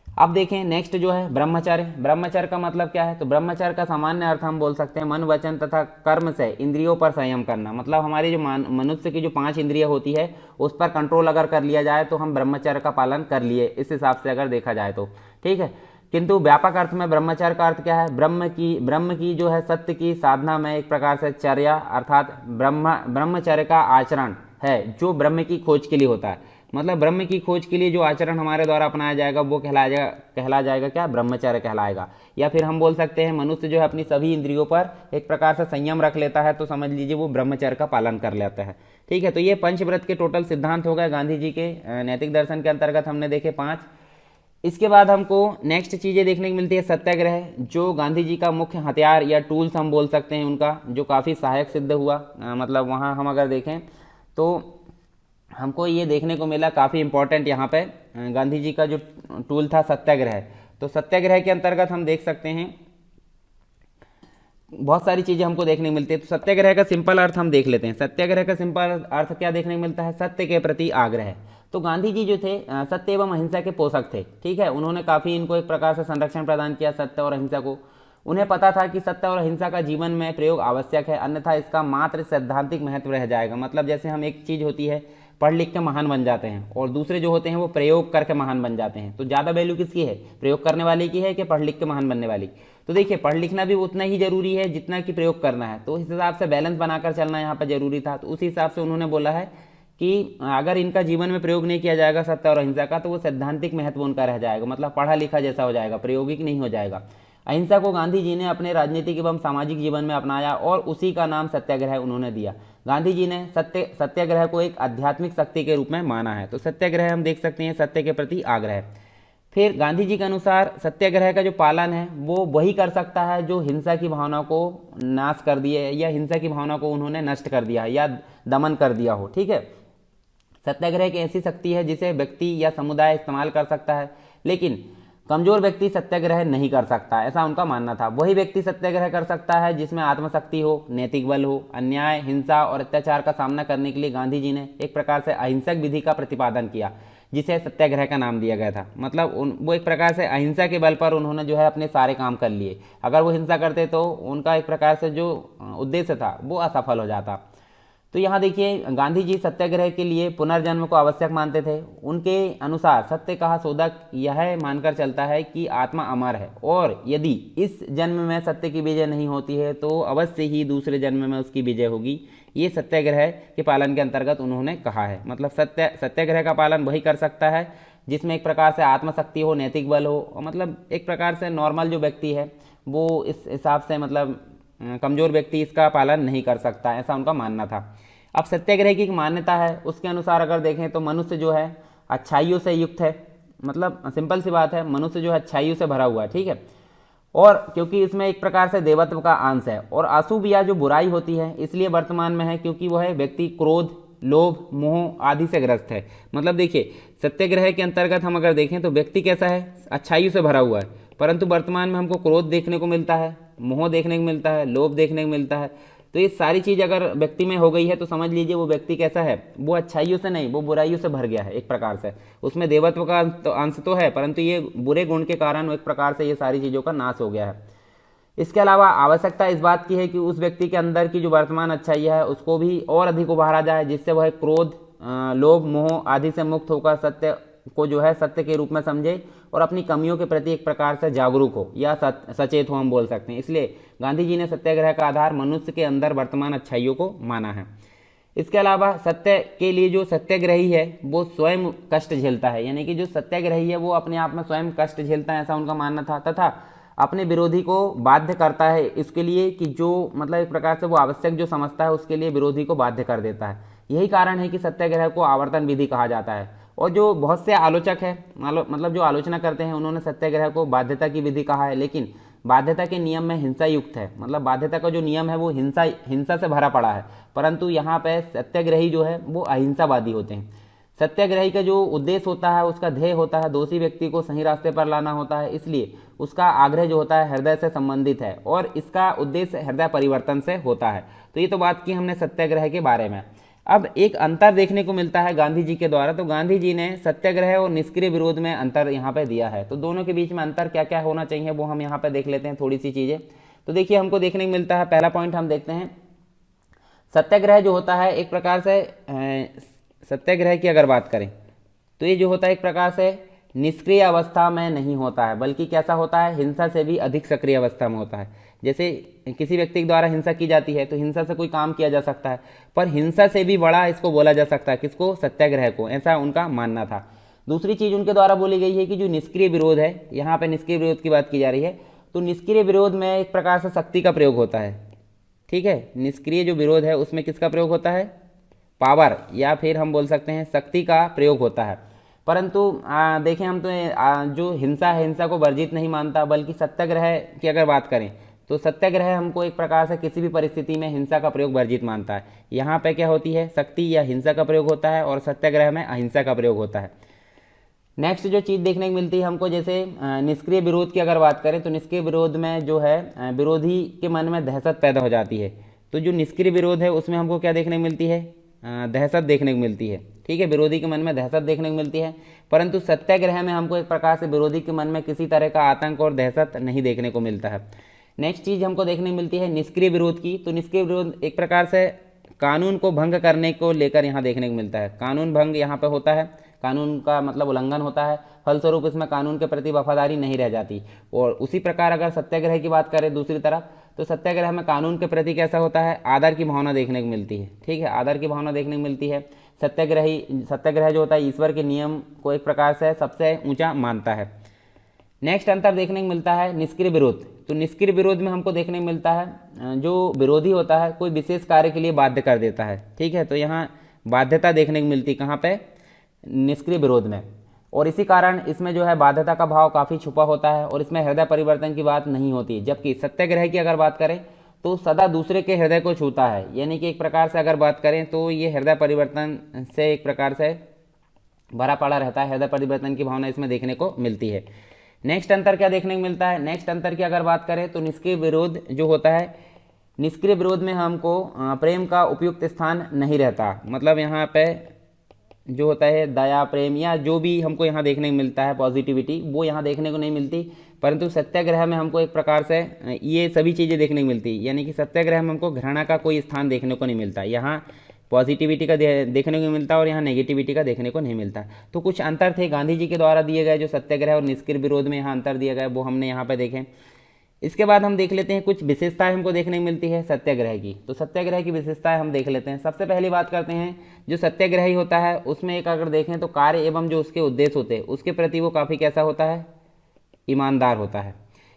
अब देखें नेक्स्ट जो है ब्रह्मचर्य। ब्रह्मचर्य का मतलब क्या है, तो ब्रह्मचर्य का सामान्य अर्थ हम बोल सकते हैं मन वचन तथा कर्म से इंद्रियों पर संयम करना। मतलब हमारी जो मनुष्य की जो 5 इंद्रियां होती है उस पर कंट्रोल अगर कर लिया जाए तो हम ब्रह्मचर्य का पालन कर लिए, इस हिसाब से अगर देखा जाए तो। ठीक है, किंतु व्यापक अर्थ में ब्रह्मचर्य का अर्थ क्या है, ब्रह्म की जो है सत्य की साधना में एक प्रकार से चर्या अर्थात ब्रह्मचर्य का आचरण है जो ब्रह्म की खोज के लिए होता है। मतलब ब्रह्म की खोज के लिए जो आचरण हमारे द्वारा अपनाया जाएगा वो कहला जाएगा क्या, ब्रह्मचर्य कहलाएगा। या फिर हम बोल सकते हैं मनुष्य जो है अपनी सभी इंद्रियों पर एक प्रकार से संयम रख लेता है, तो समझ लीजिए वो ब्रह्मचर्य का पालन कर लेता है। ठीक है, तो ये पंचव्रत के टोटल सिद्धांत हो गए गांधी जी के नैतिक दर्शन के अंतर्गत हमने देखे 5। इसके बाद हमको नेक्स्ट चीज़ें देखने को मिलती है सत्याग्रह, जो गांधी जी का मुख्य हथियार या टूल्स हम बोल सकते हैं उनका, जो काफ़ी सहायक सिद्ध हुआ। मतलब वहाँ हम अगर देखें तो हमको ये देखने को मिला काफ़ी इंपॉर्टेंट यहाँ पे गांधी जी का जो टूल था सत्याग्रह। तो सत्याग्रह के अंतर्गत हम देख सकते हैं बहुत सारी चीज़ें हमको देखने को मिलती है। तो सत्याग्रह का सिंपल अर्थ हम देख लेते हैं। सत्याग्रह का सिंपल अर्थ क्या देखने को मिलता है, सत्य के प्रति आग्रह। तो गांधी जी जो थे सत्य एवं अहिंसा के पोषक थे। ठीक है, उन्होंने काफ़ी इनको एक प्रकार से संरक्षण प्रदान किया सत्य और अहिंसा को। उन्हें पता था कि सत्य और अहिंसा का जीवन में प्रयोग आवश्यक है, अन्यथा इसका मात्र सैद्धांतिक महत्व रह जाएगा। मतलब जैसे हम एक चीज़ होती है पढ़ लिख के महान बन जाते हैं और दूसरे जो होते हैं वो प्रयोग करके महान बन जाते हैं, तो ज़्यादा वैल्यू किसकी है, प्रयोग करने वाले की है कि पढ़ लिख के महान बनने वाली। तो देखिए पढ़ लिखना भी उतना ही जरूरी है जितना कि प्रयोग करना है, तो इस हिसाब से बैलेंस बनाकर चलना यहाँ पर जरूरी था। तो उस हिसाब से उन्होंने बोला है कि अगर इनका जीवन में प्रयोग नहीं किया जाएगा सत्य और अहिंसा का, तो वो सैद्धांतिक महत्व उनका रह जाएगा, मतलब पढ़ा लिखा जैसा हो जाएगा, प्रायोगिक नहीं हो जाएगा। अहिंसा को गांधी जी ने अपने राजनीतिक एवं सामाजिक जीवन में अपनाया और उसी का नाम सत्याग्रह उन्होंने दिया। गांधी जी ने सत्याग्रह को एक आध्यात्मिक शक्ति के रूप में माना है। तो सत्याग्रह हम देख सकते हैं सत्य के प्रति आग्रह। फिर गांधी जी के अनुसार सत्याग्रह का जो पालन है वो वही कर सकता है जो हिंसा की भावना को नाश कर दिए या हिंसा की भावना को उन्होंने नष्ट कर दिया या दमन कर दिया हो। ठीक है, सत्याग्रह एक ऐसी शक्ति है जिसे व्यक्ति या समुदाय इस्तेमाल कर सकता है, लेकिन कमजोर व्यक्ति सत्याग्रह नहीं कर सकता, ऐसा उनका मानना था। वही व्यक्ति सत्याग्रह कर सकता है जिसमें आत्मशक्ति हो, नैतिक बल हो। अन्याय, हिंसा और अत्याचार का सामना करने के लिए गांधी जी ने एक प्रकार से अहिंसक विधि का प्रतिपादन किया, जिसे सत्याग्रह का नाम दिया गया था। मतलब वो एक प्रकार से अहिंसा के बल पर उन्होंने जो है अपने सारे काम कर लिए। अगर वो हिंसा करते तो उनका एक प्रकार से जो उद्देश्य था वो असफल हो जाता। तो यहाँ देखिए गांधी जी सत्याग्रह के लिए पुनर्जन्म को आवश्यक मानते थे। उनके अनुसार सत्य कहा शोधक यह मानकर चलता है कि आत्मा अमर है और यदि इस जन्म में सत्य की विजय नहीं होती है तो अवश्य ही दूसरे जन्म में उसकी विजय होगी। ये सत्याग्रह के पालन के अंतर्गत उन्होंने कहा है। मतलब सत्याग्रह का पालन वही कर सकता है जिसमें एक प्रकार से आत्मशक्ति हो, नैतिक बल हो, और मतलब एक प्रकार से नॉर्मल जो व्यक्ति है वो इस हिसाब से मतलब कमज़ोर व्यक्ति इसका पालन नहीं कर सकता, ऐसा उनका मानना था। अब सत्याग्रह की एक मान्यता है, उसके अनुसार अगर देखें तो मनुष्य जो है अच्छाइयों से युक्त है। मतलब सिंपल सी बात है, मनुष्य जो है अच्छाइयों से भरा हुआ है, ठीक है। और क्योंकि इसमें एक प्रकार से देवत्व का अंश है, और अशुभ या जो बुराई होती है इसलिए वर्तमान में है क्योंकि वह व्यक्ति क्रोध, लोभ, मोह आदि से ग्रस्त है। मतलब देखिए सत्याग्रह के अंतर्गत हम अगर देखें तो व्यक्ति कैसा है, अच्छाइयों से भरा हुआ है, परंतु वर्तमान में हमको क्रोध देखने को मिलता है, मोह देखने को मिलता है, लोभ देखने को मिलता है। तो ये सारी चीज़ अगर व्यक्ति में हो गई है तो समझ लीजिए वो व्यक्ति कैसा है, वो अच्छाइयों से नहीं, वो बुराइयों से भर गया है एक प्रकार से। उसमें देवत्व का अंश तो है, परंतु ये बुरे गुण के कारण एक प्रकार से ये सारी चीज़ों का नाश हो गया है। इसके अलावा आवश्यकता इस बात की है कि उस व्यक्ति के अंदर की जो वर्तमान अच्छाई है उसको भी और अधिक उभारा जाए, जिससे वह क्रोध, लोभ, मोह आदि से मुक्त होकर सत्य को जो है सत्य के रूप में समझे और अपनी कमियों के प्रति एक प्रकार से जागरूक हो या सचेत हो, हम बोल सकते हैं। इसलिए गांधी जी ने सत्याग्रह का आधार मनुष्य के अंदर वर्तमान अच्छाइयों को माना है। इसके अलावा सत्य के लिए जो सत्याग्रही है वो स्वयं कष्ट झेलता है, यानी कि जो सत्याग्रही है वो अपने आप में स्वयं कष्ट झेलता है, ऐसा उनका मानना था। तथा अपने विरोधी को बाध्य करता है इसके लिए कि जो मतलब एक प्रकार से वो आवश्यक जो समझता है उसके लिए विरोधी को बाध्य कर देता है। यही कारण है कि सत्याग्रह को आवर्तन विधि कहा जाता है। और जो बहुत से आलोचक है मतलब जो आलोचना करते हैं उन्होंने सत्याग्रह को बाध्यता की विधि कहा है, लेकिन बाध्यता के नियम में हिंसा युक्त है। मतलब बाध्यता का जो नियम है वो हिंसा से भरा पड़ा है, परंतु यहाँ पे सत्याग्रही जो है वो अहिंसावादी होते हैं। सत्याग्रही का जो उद्देश्य होता है, उसका ध्येय होता है दोषी व्यक्ति को सही रास्ते पर लाना होता है, इसलिए उसका आग्रह जो होता है हृदय से संबंधित है और इसका उद्देश्य हृदय परिवर्तन से होता है। तो ये तो बात की हमने सत्याग्रह के बारे में। अब एक अंतर देखने को मिलता है गांधी जी के द्वारा, तो गांधी जी ने सत्याग्रह और निष्क्रिय विरोध में अंतर यहाँ पे दिया है। तो दोनों के बीच में अंतर क्या क्या होना चाहिए वो हम यहाँ पे देख लेते हैं थोड़ी सी चीज़ें। तो देखिए हमको देखने को मिलता है, पहला पॉइंट हम देखते हैं, सत्याग्रह जो होता है एक प्रकार से सत्याग्रह की अगर बात करें तो ये जो होता है एक प्रकार से निष्क्रिय अवस्था में नहीं होता है, बल्कि कैसा होता है, हिंसा से भी अधिक सक्रिय अवस्था में होता है। जैसे किसी व्यक्ति के द्वारा हिंसा की जाती है तो हिंसा से कोई काम किया जा सकता है, पर हिंसा से भी बड़ा इसको बोला जा सकता है, किसको, सत्याग्रह को, ऐसा उनका मानना था। दूसरी चीज़ उनके द्वारा बोली गई है कि जो निष्क्रिय विरोध है, यहाँ पे निष्क्रिय विरोध की बात की जा रही है, तो निष्क्रिय विरोध में एक प्रकार से शक्ति का प्रयोग होता है। ठीक है, निष्क्रिय जो विरोध है उसमें किसका प्रयोग होता है, पावर या फिर हम बोल सकते हैं शक्ति का प्रयोग होता है। परंतु देखें हम तो जो हिंसा है हिंसा को वर्जित नहीं मानता, बल्कि सत्याग्रह की अगर बात करें तो सत्याग्रह हमको एक प्रकार से किसी भी परिस्थिति में हिंसा का प्रयोग वर्जित मानता है। यहाँ पे क्या होती है, शक्ति या हिंसा का प्रयोग होता है और सत्याग्रह में अहिंसा का प्रयोग होता है। नेक्स्ट जो चीज़ देखने को मिलती है हमको, जैसे निष्क्रिय विरोध की अगर बात करें तो निष्क्रिय विरोध में जो है विरोधी के मन में दहशत पैदा हो जाती है। तो जो निष्क्रिय विरोध है उसमें हमको क्या देखने को मिलती है, दहशत देखने को मिलती है। ठीक है, विरोधी के मन में दहशत देखने को मिलती है, परंतु सत्याग्रह में हमको एक प्रकार से विरोधी के मन में किसी तरह का आतंक और दहशत नहीं देखने को मिलता है। नेक्स्ट चीज़ हमको देखने को मिलती है निष्क्रिय विरोध की। तो निष्क्रिय विरोध एक प्रकार से कानून को भंग करने को लेकर यहाँ देखने को मिलता है। कानून भंग यहाँ पे होता है, कानून का मतलब उल्लंघन होता है, फलस्वरूप इसमें कानून के प्रति वफादारी नहीं रह जाती। और उसी प्रकार अगर सत्याग्रह की बात करें दूसरी तरफ, तो सत्याग्रह में कानून के प्रति कैसा होता है, आदर की भावना देखने को मिलती है। ठीक है, आदर की भावना देखने को मिलती है। सत्याग्रह जो होता है ईश्वर के नियम को एक प्रकार से सबसे ऊंचा मानता है। नेक्स्ट अंतर देखने को मिलता है निष्क्रिय विरोध। तो निष्क्रिय विरोध में हमको देखने को मिलता है जो विरोधी होता है कोई विशेष कार्य के लिए बाध्य कर देता है। ठीक है, तो यहाँ बाध्यता देखने को मिलती है कहाँ पे, निष्क्रिय विरोध में, और इसी कारण इसमें जो है बाध्यता का भाव काफ़ी छुपा होता है और इसमें हृदय परिवर्तन की बात नहीं होती। जबकि सत्याग्रह की अगर बात करें तो सदा दूसरे के हृदय को छूता है, यानी कि एक प्रकार से अगर बात करें तो ये हृदय परिवर्तन से एक प्रकार से भरा पड़ा रहता है, हृदय परिवर्तन की भावना इसमें देखने को मिलती है। नेक्स्ट अंतर क्या देखने को मिलता है, नेक्स्ट अंतर की अगर बात करें तो निष्क्रिय विरोध जो होता है, निष्क्रिय विरोध में हमको प्रेम का उपयुक्त स्थान नहीं रहता। मतलब यहाँ पे जो होता है दया, प्रेम या जो भी हमको यहाँ देखने को मिलता है पॉजिटिविटी, वो यहाँ देखने को नहीं मिलती। परंतु सत्याग्रह में हमको एक प्रकार से ये सभी चीज़ें देखने को मिलती, यानी कि सत्याग्रह में हमको घृणा का कोई स्थान देखने को नहीं मिलता। यहाँ पॉजिटिविटी का देखने को मिलता है और यहाँ नेगेटिविटी का देखने को नहीं मिलता। तो कुछ अंतर थे गांधी जी के द्वारा दिए गए, जो सत्याग्रह और निष्क्रिय विरोध में यहाँ अंतर दिया गया वो हमने यहाँ पर देखें। इसके बाद हम देख लेते हैं कुछ विशेषताएं हमको देखने को मिलती है सत्याग्रह की। तो सत्याग्रह की विशेषताएं हम देख लेते हैं। सबसे पहली बात करते हैं, जो सत्याग्रही होता है उसमें एक अगर देखें तो कार्य एवं जो उसके उद्देश्य होते हैं उसके प्रति वो काफ़ी कैसा होता है, ईमानदार होता है।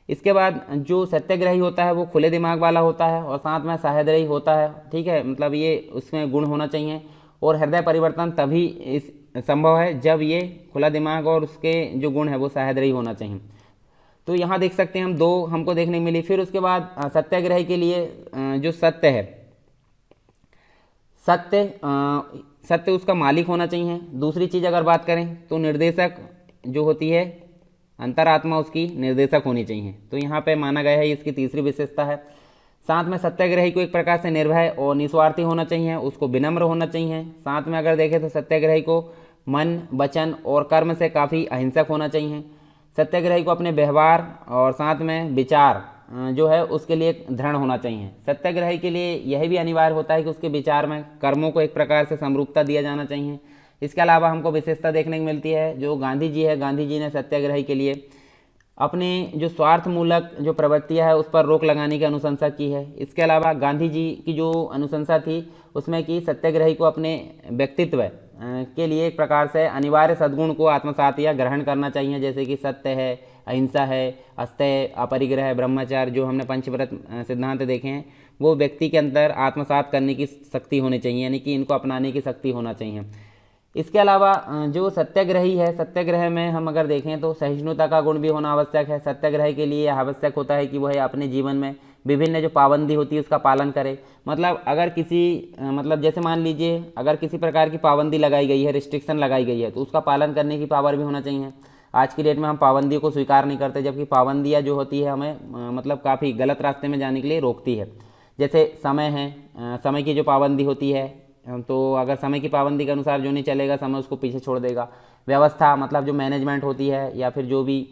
इसके बाद जो सत्याग्रही होता है वो खुले दिमाग वाला होता है और साथ में सहृदयी होता है, ठीक है, मतलब ये उसमें गुण होना चाहिए। और हृदय परिवर्तन तभी इस संभव है जब ये खुला दिमाग और उसके जो गुण है वो सहृदयी होना चाहिए। तो यहाँ देख सकते हैं हम दो हमको देखने को मिली। फिर उसके बाद सत्याग्रह के लिए जो सत्य है, सत्य उसका मालिक होना चाहिए। दूसरी चीज़ अगर बात करें तो निर्देशक जो होती है, अंतरात्मा उसकी निर्देशक होनी चाहिए। तो यहाँ पे माना गया है, इसकी तीसरी विशेषता है। साथ में सत्याग्रही को एक प्रकार से निर्भय और निस्वार्थी होना चाहिए, उसको विनम्र होना चाहिए। साथ में अगर देखें तो सत्याग्रही को मन, वचन और कर्म से काफ़ी अहिंसक होना चाहिए। सत्याग्रही को अपने व्यवहार और साथ में विचार जो है उसके लिए दृढ़ होना चाहिए। सत्याग्रही के लिए यह भी अनिवार्य होता है कि उसके विचार में कर्मों को एक प्रकार से समरूपता दिया जाना चाहिए। इसके अलावा हमको विशेषता देखने को मिलती है, जो गांधी जी है, गांधी जी ने सत्याग्रही के लिए अपने जो स्वार्थ मूलक जो प्रवृत्तियां है उस पर रोक लगाने की अनुशंसा की है। इसके अलावा गांधी जी की जो अनुशंसा थी उसमें कि सत्याग्रही को अपने व्यक्तित्व के लिए एक प्रकार से अनिवार्य सद्गुण को आत्मसात या ग्रहण करना चाहिए, जैसे कि सत्य है, अहिंसा है, अस्तेय, अपरिग्रह, ब्रह्मचार्य, जो हमने पंचव्रत सिद्धांत देखे हैं वो व्यक्ति के अंदर आत्मसात करने की शक्ति होनी चाहिए, यानी कि इनको अपनाने की शक्ति होना चाहिए। इसके अलावा जो सत्याग्रही है, सत्याग्रह में हम अगर देखें तो सहिष्णुता का गुण भी होना आवश्यक है। सत्याग्रह के लिए आवश्यक होता है कि वह अपने जीवन में विभिन्न जो पाबंदी होती है उसका पालन करे। मतलब अगर किसी मतलब जैसे मान लीजिए अगर किसी प्रकार की पाबंदी लगाई गई है, रिस्ट्रिक्शन लगाई गई है, तो उसका पालन करने की पावर भी होना चाहिए। आज की डेट में हम पाबंदियों को स्वीकार नहीं करते, जबकि पाबंदियाँ जो होती है हमें मतलब काफ़ी गलत रास्ते में जाने के लिए रोकती है। जैसे समय है, समय की जो पाबंदी होती है, तो अगर समय की पाबंदी के अनुसार जो नहीं चलेगा समय उसको पीछे छोड़ देगा। व्यवस्था मतलब जो मैनेजमेंट होती है या फिर जो भी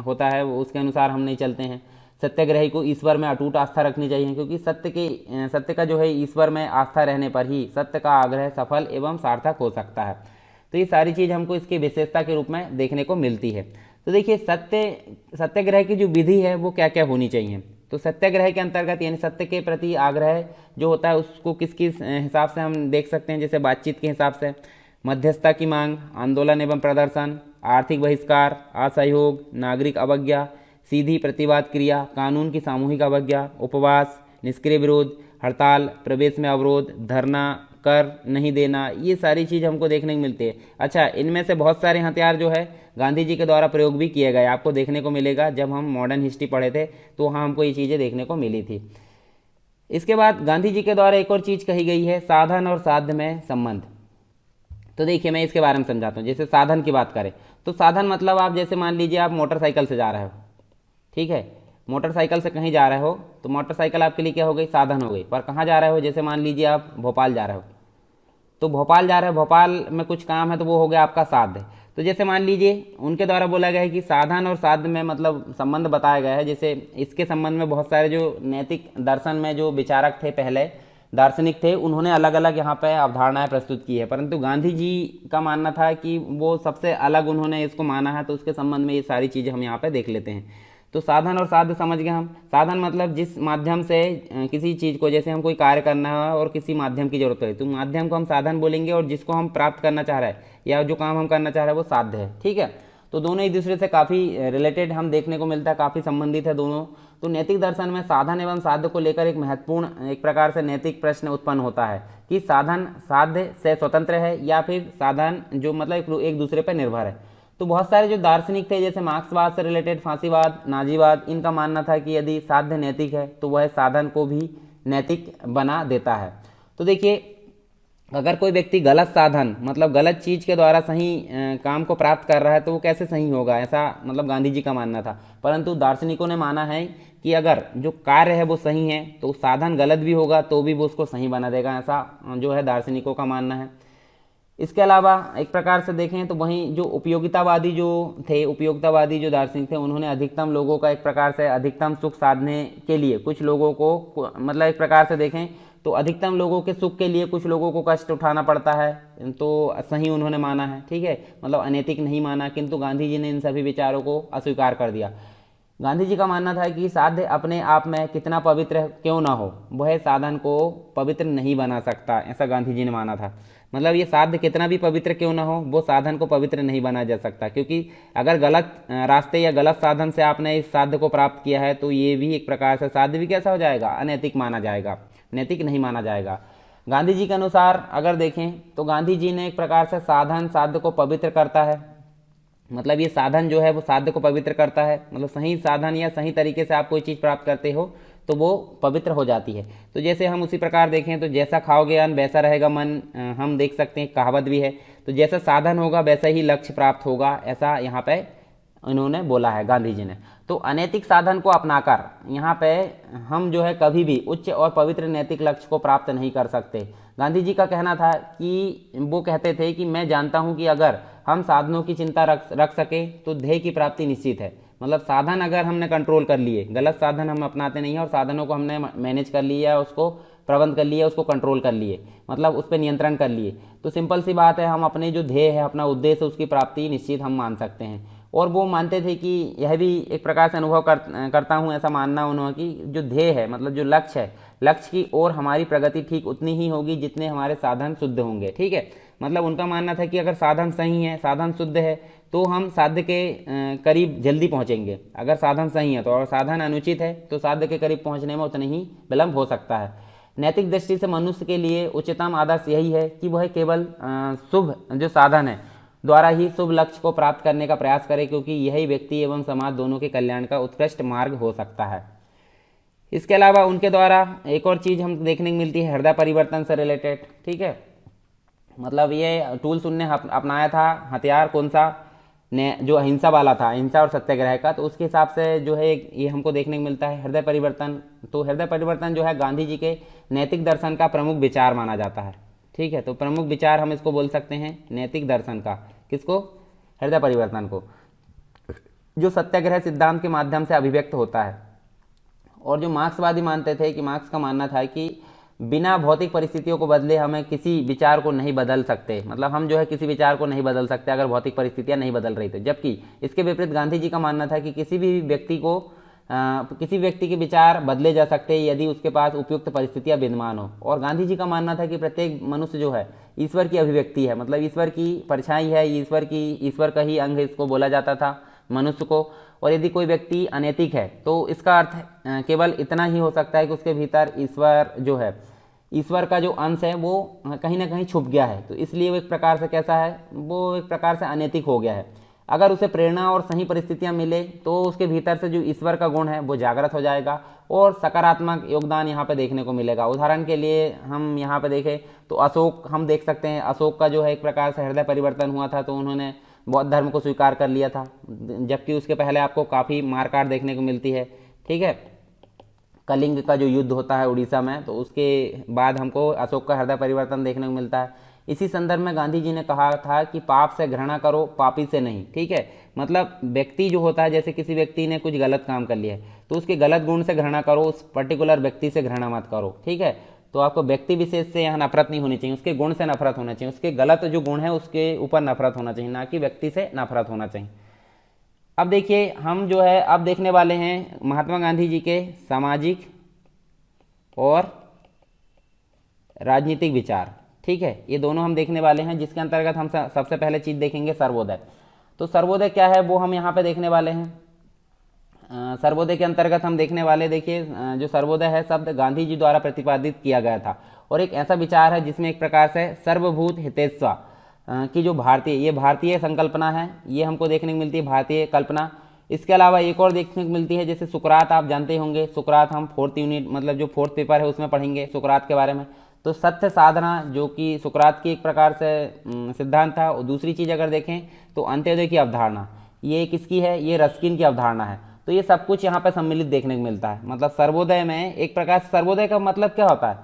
होता है वो उसके अनुसार हम नहीं चलते हैं। सत्याग्रही को ईश्वर में अटूट आस्था रखनी चाहिए, क्योंकि सत्य का जो है ईश्वर में आस्था रहने पर ही सत्य का आग्रह सफल एवं सार्थक हो सकता है। तो ये सारी चीज़ हमको इसकी विशेषता के रूप में देखने को मिलती है। तो देखिए सत्याग्रह की जो विधि है वो क्या क्या होनी चाहिए। तो सत्याग्रह के अंतर्गत यानी सत्य के प्रति आग्रह जो होता है उसको किस किस हिसाब से हम देख सकते हैं, जैसे बातचीत के हिसाब से मध्यस्थता की मांग, आंदोलन एवं प्रदर्शन, आर्थिक बहिष्कार, असहयोग, नागरिक अवज्ञा, सीधी प्रतिवाद क्रिया, कानून की सामूहिक अवज्ञा, उपवास, निष्क्रिय विरोध, हड़ताल, प्रवेश में अवरोध, धरना, कर नहीं देना, ये सारी चीज़ हमको देखने को मिलती है। अच्छा, इनमें से बहुत सारे हथियार जो है गांधी जी के द्वारा प्रयोग भी किए गए, आपको देखने को मिलेगा। जब हम मॉडर्न हिस्ट्री पढ़े थे तो वहाँ हमको ये चीज़ें देखने को मिली थी। इसके बाद गांधी जी के द्वारा एक और चीज़ कही गई है, साधन और साध्य में संबंध। तो देखिए मैं इसके बारे में समझाता हूँ। जैसे साधन की बात करें तो साधन मतलब आप जैसे मान लीजिए आप मोटरसाइकिल से जा रहे हो, ठीक है, मोटरसाइकिल से कहीं जा रहे हो तो मोटरसाइकिल आपके लिए क्या हो गई, साधन हो गई। पर कहाँ जा रहे हो, जैसे मान लीजिए आप भोपाल जा रहे हो, तो भोपाल जा रहे हो, भोपाल में कुछ काम है तो वो हो गया आपका साध्य। तो जैसे मान लीजिए उनके द्वारा बोला गया है कि साधन और साध्य में मतलब संबंध बताया गया है। जैसे इसके संबंध में बहुत सारे जो नैतिक दर्शन में जो विचारक थे, पहले दार्शनिक थे, उन्होंने अलग अलग यहाँ पे अवधारणाएं प्रस्तुत की है, परंतु गांधी जी का मानना था कि वो सबसे अलग उन्होंने इसको माना है। तो उसके संबंध में ये सारी चीज़ें हम यहाँ पे देख लेते हैं। तो साधन और साध्य समझ गए हम। साधन मतलब जिस माध्यम से किसी चीज़ को, जैसे हम कोई कार्य करना है और किसी माध्यम की जरूरत है तो माध्यम को हम साधन बोलेंगे, और जिसको हम प्राप्त करना चाह रहे हैं या जो काम हम करना चाह रहे हैं वो साध्य है, ठीक है। तो दोनों एक दूसरे से काफ़ी रिलेटेड हम देखने को मिलता है, काफ़ी संबंधित है दोनों। तो नैतिक दर्शन में साधन एवं साध्य को लेकर एक महत्वपूर्ण एक प्रकार से नैतिक प्रश्न उत्पन्न होता है कि साधन साध्य से स्वतंत्र है या फिर साधन जो मतलब एक दूसरे पर निर्भर है। तो बहुत सारे जो दार्शनिक थे, जैसे मार्क्सवाद से रिलेटेड फांसीवाद, नाजीवाद, इनका मानना था कि यदि साध्य नैतिक है तो वह साधन को भी नैतिक बना देता है। तो देखिए अगर कोई व्यक्ति गलत साधन मतलब गलत चीज़ के द्वारा सही काम को प्राप्त कर रहा है तो वो कैसे सही होगा, ऐसा मतलब गांधी जी का मानना था। परंतु दार्शनिकों ने माना है कि अगर जो कार्य है वो सही है तो साधन गलत भी होगा तो भी वो उसको सही बना देगा, ऐसा जो है दार्शनिकों का मानना है। इसके अलावा एक प्रकार से देखें तो वहीं जो उपयोगितावादी जो थे, उपयोगितावादी जो दार्शनिक थे, उन्होंने अधिकतम लोगों का एक प्रकार से अधिकतम सुख साधने के लिए कुछ लोगों को मतलब एक प्रकार से देखें तो अधिकतम लोगों के सुख के लिए कुछ लोगों को कष्ट उठाना पड़ता है, तो सही उन्होंने माना है, ठीक है, मतलब अनैतिक नहीं माना, किंतु गांधी जी ने इन सभी विचारों को अस्वीकार कर दिया। गांधी जी का मानना था कि साध्य अपने आप में कितना पवित्र क्यों ना हो, वह साधन को पवित्र नहीं बना सकता, ऐसा गांधी जी ने माना था। मतलब ये साध्य कितना भी पवित्र क्यों ना हो, वो साधन को पवित्र नहीं बना जा सकता, क्योंकि अगर गलत रास्ते या गलत साधन से आपने इस साध्य को प्राप्त किया है तो ये भी एक प्रकार से साध्य भी कैसा हो जाएगा, अनैतिक माना जाएगा, नैतिक नहीं माना जाएगा। गांधी जी के अनुसार अगर देखें तो गांधी जी ने एक प्रकार से साधन साध्य को पवित्र करता है, मतलब ये साधन जो है वो साध्य को पवित्र करता है, मतलब सही साधन या सही तरीके से आप कोई चीज़ प्राप्त करते हो तो वो पवित्र हो जाती है। तो जैसे हम उसी प्रकार देखें तो जैसा खाओगे अन्न वैसा रहेगा मन, हम देख सकते हैं कहावत भी है। तो जैसा साधन होगा वैसा ही लक्ष्य प्राप्त होगा, ऐसा यहाँ पे इन्होंने बोला है गांधी जी ने। तो अनैतिक साधन को अपनाकर यहाँ पे हम जो है कभी भी उच्च और पवित्र नैतिक लक्ष्य को प्राप्त नहीं कर सकते। गांधी जी का कहना था कि वो कहते थे कि मैं जानता हूँ कि अगर हम साधनों की चिंता रख सके तो ध्येय की प्राप्ति निश्चित है। मतलब साधन अगर हमने कंट्रोल कर लिए, गलत साधन हम अपनाते नहीं हैं और साधनों को हमने मैनेज कर लिया, उसको प्रबंध कर लिया, उसको कंट्रोल कर लिए, मतलब उस पर नियंत्रण कर लिए, तो सिंपल सी बात है हम अपने जो ध्येय है, अपना उद्देश्य, उसकी प्राप्ति निश्चित हम मान सकते हैं। और वो मानते थे कि यह भी एक प्रकार से अनुभव करता हूँ, ऐसा मानना उन्होंने कि जो ध्येय है, मतलब जो लक्ष्य है, लक्ष्य की ओर हमारी प्रगति ठीक उतनी ही होगी जितने हमारे साधन शुद्ध होंगे, ठीक है। मतलब उनका मानना था कि अगर साधन सही है, साधन शुद्ध है, तो हम साध्य के करीब जल्दी पहुंचेंगे। अगर साधन सही है तो, और साधन अनुचित है तो साध्य के करीब पहुंचने में उतनी ही विलंब हो सकता है। नैतिक दृष्टि से मनुष्य के लिए उच्चतम आदर्श यही है कि वह केवल शुभ जो साधन है द्वारा ही शुभ लक्ष्य को प्राप्त करने का प्रयास करे, क्योंकि यही व्यक्ति एवं समाज दोनों के कल्याण का उत्कृष्ट मार्ग हो सकता है। इसके अलावा उनके द्वारा एक और चीज़ हम देखने को मिलती है हृदय परिवर्तन से रिलेटेड, ठीक है। मतलब ये टूल्स उनने अपनाया था, हथियार कौन सा ने, जो अहिंसा वाला था, अहिंसा और सत्याग्रह का, तो उसके हिसाब से जो है ये हमको देखने को मिलता है हृदय परिवर्तन। तो हृदय परिवर्तन जो है गांधी जी के नैतिक दर्शन का प्रमुख विचार माना जाता है, ठीक है। तो प्रमुख विचार हम इसको बोल सकते हैं नैतिक दर्शन का, किसको, हृदय परिवर्तन को, जो सत्याग्रह सिद्धांत के माध्यम से अभिव्यक्त होता है। और जो मार्क्सवादी मानते थे कि मार्क्स का मानना था कि बिना भौतिक परिस्थितियों को बदले हमें किसी विचार को नहीं बदल सकते, मतलब हम जो है किसी विचार को नहीं बदल सकते अगर भौतिक परिस्थितियां नहीं बदल रही तो। जबकि इसके विपरीत गांधी जी का मानना था कि किसी भी व्यक्ति को किसी व्यक्ति के विचार बदले जा सकते हैं यदि उसके पास उपयुक्त परिस्थितियां विद्यमान हो। और गांधी जी का मानना था कि प्रत्येक मनुष्य जो है ईश्वर की अभिव्यक्ति है, मतलब ईश्वर की परछाई है, ईश्वर का ही अंग इसको बोला जाता था मनुष्य को। और यदि कोई व्यक्ति अनैतिक है तो इसका अर्थ केवल इतना ही हो सकता है कि उसके भीतर ईश्वर जो है, ईश्वर का जो अंश है वो कहीं ना कहीं छुप गया है, तो इसलिए वो एक प्रकार से कैसा है, वो एक प्रकार से अनैतिक हो गया है। अगर उसे प्रेरणा और सही परिस्थितियां मिले तो उसके भीतर से जो ईश्वर का गुण है वो जागृत हो जाएगा और सकारात्मक योगदान यहाँ पे देखने को मिलेगा। उदाहरण के लिए हम यहाँ पे देखें तो अशोक हम देख सकते हैं, अशोक का जो है एक प्रकार से हृदय परिवर्तन हुआ था, तो उन्होंने बौद्ध धर्म को स्वीकार कर लिया था, जबकि उसके पहले आपको काफ़ी मारकाट देखने को मिलती है, ठीक है। कलिंग का जो युद्ध होता है उड़ीसा में, तो उसके बाद हमको अशोक का हृदय परिवर्तन देखने को मिलता है। इसी संदर्भ में गांधी जी ने कहा था कि पाप से घृणा करो, पापी से नहीं, ठीक है। मतलब व्यक्ति जो होता है, जैसे किसी व्यक्ति ने कुछ गलत काम कर लिया है तो उसके गलत गुण से घृणा करो, उस पर्टिकुलर व्यक्ति से घृणा मत करो, ठीक है। तो आपको व्यक्ति विशेष से यहाँ नफरत नहीं होनी चाहिए, उसके गुण से नफरत होना चाहिए, उसके गलत जो गुण है उसके ऊपर नफरत होना चाहिए, ना कि व्यक्ति से नफरत होना चाहिए। अब देखिए हम जो है अब देखने वाले हैं महात्मा गांधी जी के सामाजिक और राजनीतिक विचार, ठीक है। ये दोनों हम देखने वाले हैं, जिसके अंतर्गत हम सबसे पहले चीज़ देखेंगे सर्वोदय। तो सर्वोदय क्या है वो हम यहाँ पे देखने वाले हैं। सर्वोदय के अंतर्गत हम देखने वाले, देखिए जो सर्वोदय है शब्द गांधी जी द्वारा प्रतिपादित किया गया था और एक ऐसा विचार है जिसमें एक प्रकार से सर्वभूत हितैषी की जो भारतीय संकल्पना है ये हमको देखने को मिलती है, भारतीय कल्पना। इसके अलावा एक और देखने को मिलती है, जैसे सुकरात आप जानते होंगे, सुकरात हम 4th यूनिट मतलब जो 4th पेपर है उसमें पढ़ेंगे सुकरात के बारे में। तो सत्य साधना जो कि सुकरात की एक प्रकार से सिद्धांत था। और दूसरी चीज़ अगर देखें तो अंत्योदय की अवधारणा, ये किसकी है, ये रस्किन की अवधारणा है। तो ये सब कुछ यहाँ पर सम्मिलित देखने को मिलता है। मतलब सर्वोदय में एक प्रकार से, सर्वोदय का मतलब क्या होता है,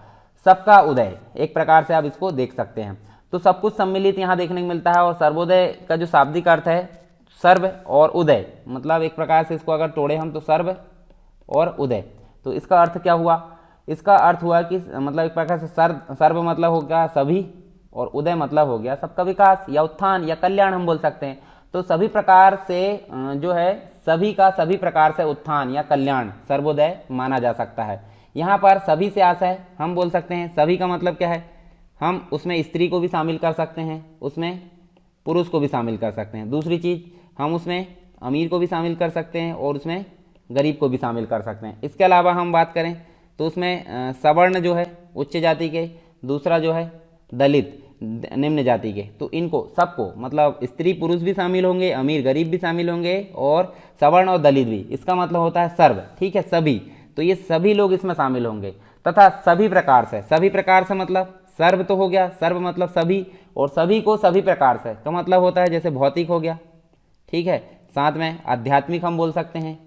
सबका उदय, एक प्रकार से आप इसको देख सकते हैं। तो सब कुछ सम्मिलित यहाँ देखने को मिलता है। और सर्वोदय का जो शाब्दिक अर्थ है सर्व और उदय, मतलब एक प्रकार से इसको अगर तोड़े हम तो सर्व और उदय, तो इसका अर्थ क्या हुआ, इसका अर्थ हुआ कि मतलब एक प्रकार से सर्व मतलब हो गया सभी, और उदय मतलब हो गया सबका विकास या उत्थान या कल्याण हम बोल सकते हैं। तो सभी प्रकार से जो है सभी का सभी प्रकार से उत्थान या कल्याण सर्वोदय माना जा सकता है। यहाँ पर सभी से आशय हम बोल सकते हैं, सभी का मतलब क्या है, हम उसमें स्त्री को भी शामिल कर सकते हैं, उसमें पुरुष को भी शामिल कर सकते हैं। दूसरी चीज़, हम उसमें अमीर को भी शामिल कर सकते हैं और उसमें गरीब को भी शामिल कर सकते हैं। इसके अलावा हम बात करें तो उसमें सवर्ण जो है उच्च जाति के, दूसरा जो है दलित निम्न जाति के, तो इनको सबको मतलब स्त्री पुरुष भी शामिल होंगे, अमीर गरीब भी शामिल होंगे और सवर्ण और दलित भी। इसका मतलब होता है सर्व, ठीक है, सभी। तो ये सभी लोग इसमें शामिल होंगे तथा सभी प्रकार से, सभी प्रकार से मतलब सर्व तो हो गया, सर्व मतलब सभी, और सभी को सभी प्रकार से का मतलब होता है जैसे भौतिक हो गया, ठीक है, साथ में आध्यात्मिक हम बोल सकते हैं,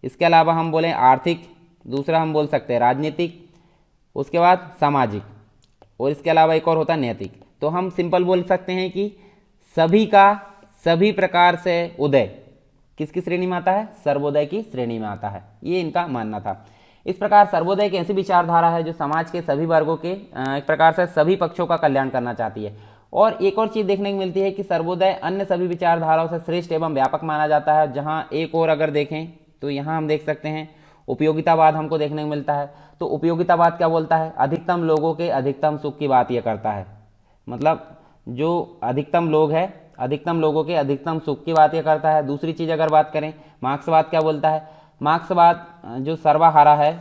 इसके अलावा हम बोलें आर्थिक, दूसरा हम बोल सकते हैं राजनीतिक, उसके बाद सामाजिक, और इसके अलावा एक और होता है नैतिक। तो हम सिंपल बोल सकते हैं कि सभी का सभी प्रकार से उदय किसकी श्रेणी में आता है, सर्वोदय की श्रेणी में आता है, ये इनका मानना था। इस प्रकार सर्वोदय एक ऐसी विचारधारा है जो समाज के सभी वर्गों के एक प्रकार से सभी पक्षों का कल्याण करना चाहती है। और एक और चीज़ देखने को मिलती है कि सर्वोदय अन्य सभी विचारधाराओं से श्रेष्ठ एवं व्यापक माना जाता है। जहाँ एक और अगर देखें तो यहाँ हम देख सकते हैं उपयोगितावाद हमको देखने को मिलता है। तो उपयोगितावाद क्या बोलता है, अधिकतम लोगों के अधिकतम सुख की बात यह करता है, मतलब जो अधिकतम लोग है अधिकतम लोगों के अधिकतम सुख की बात यह करता है। दूसरी चीज़ अगर बात करें, मार्क्सवाद क्या बोलता है, मार्क्सवाद जो सर्वहारा है,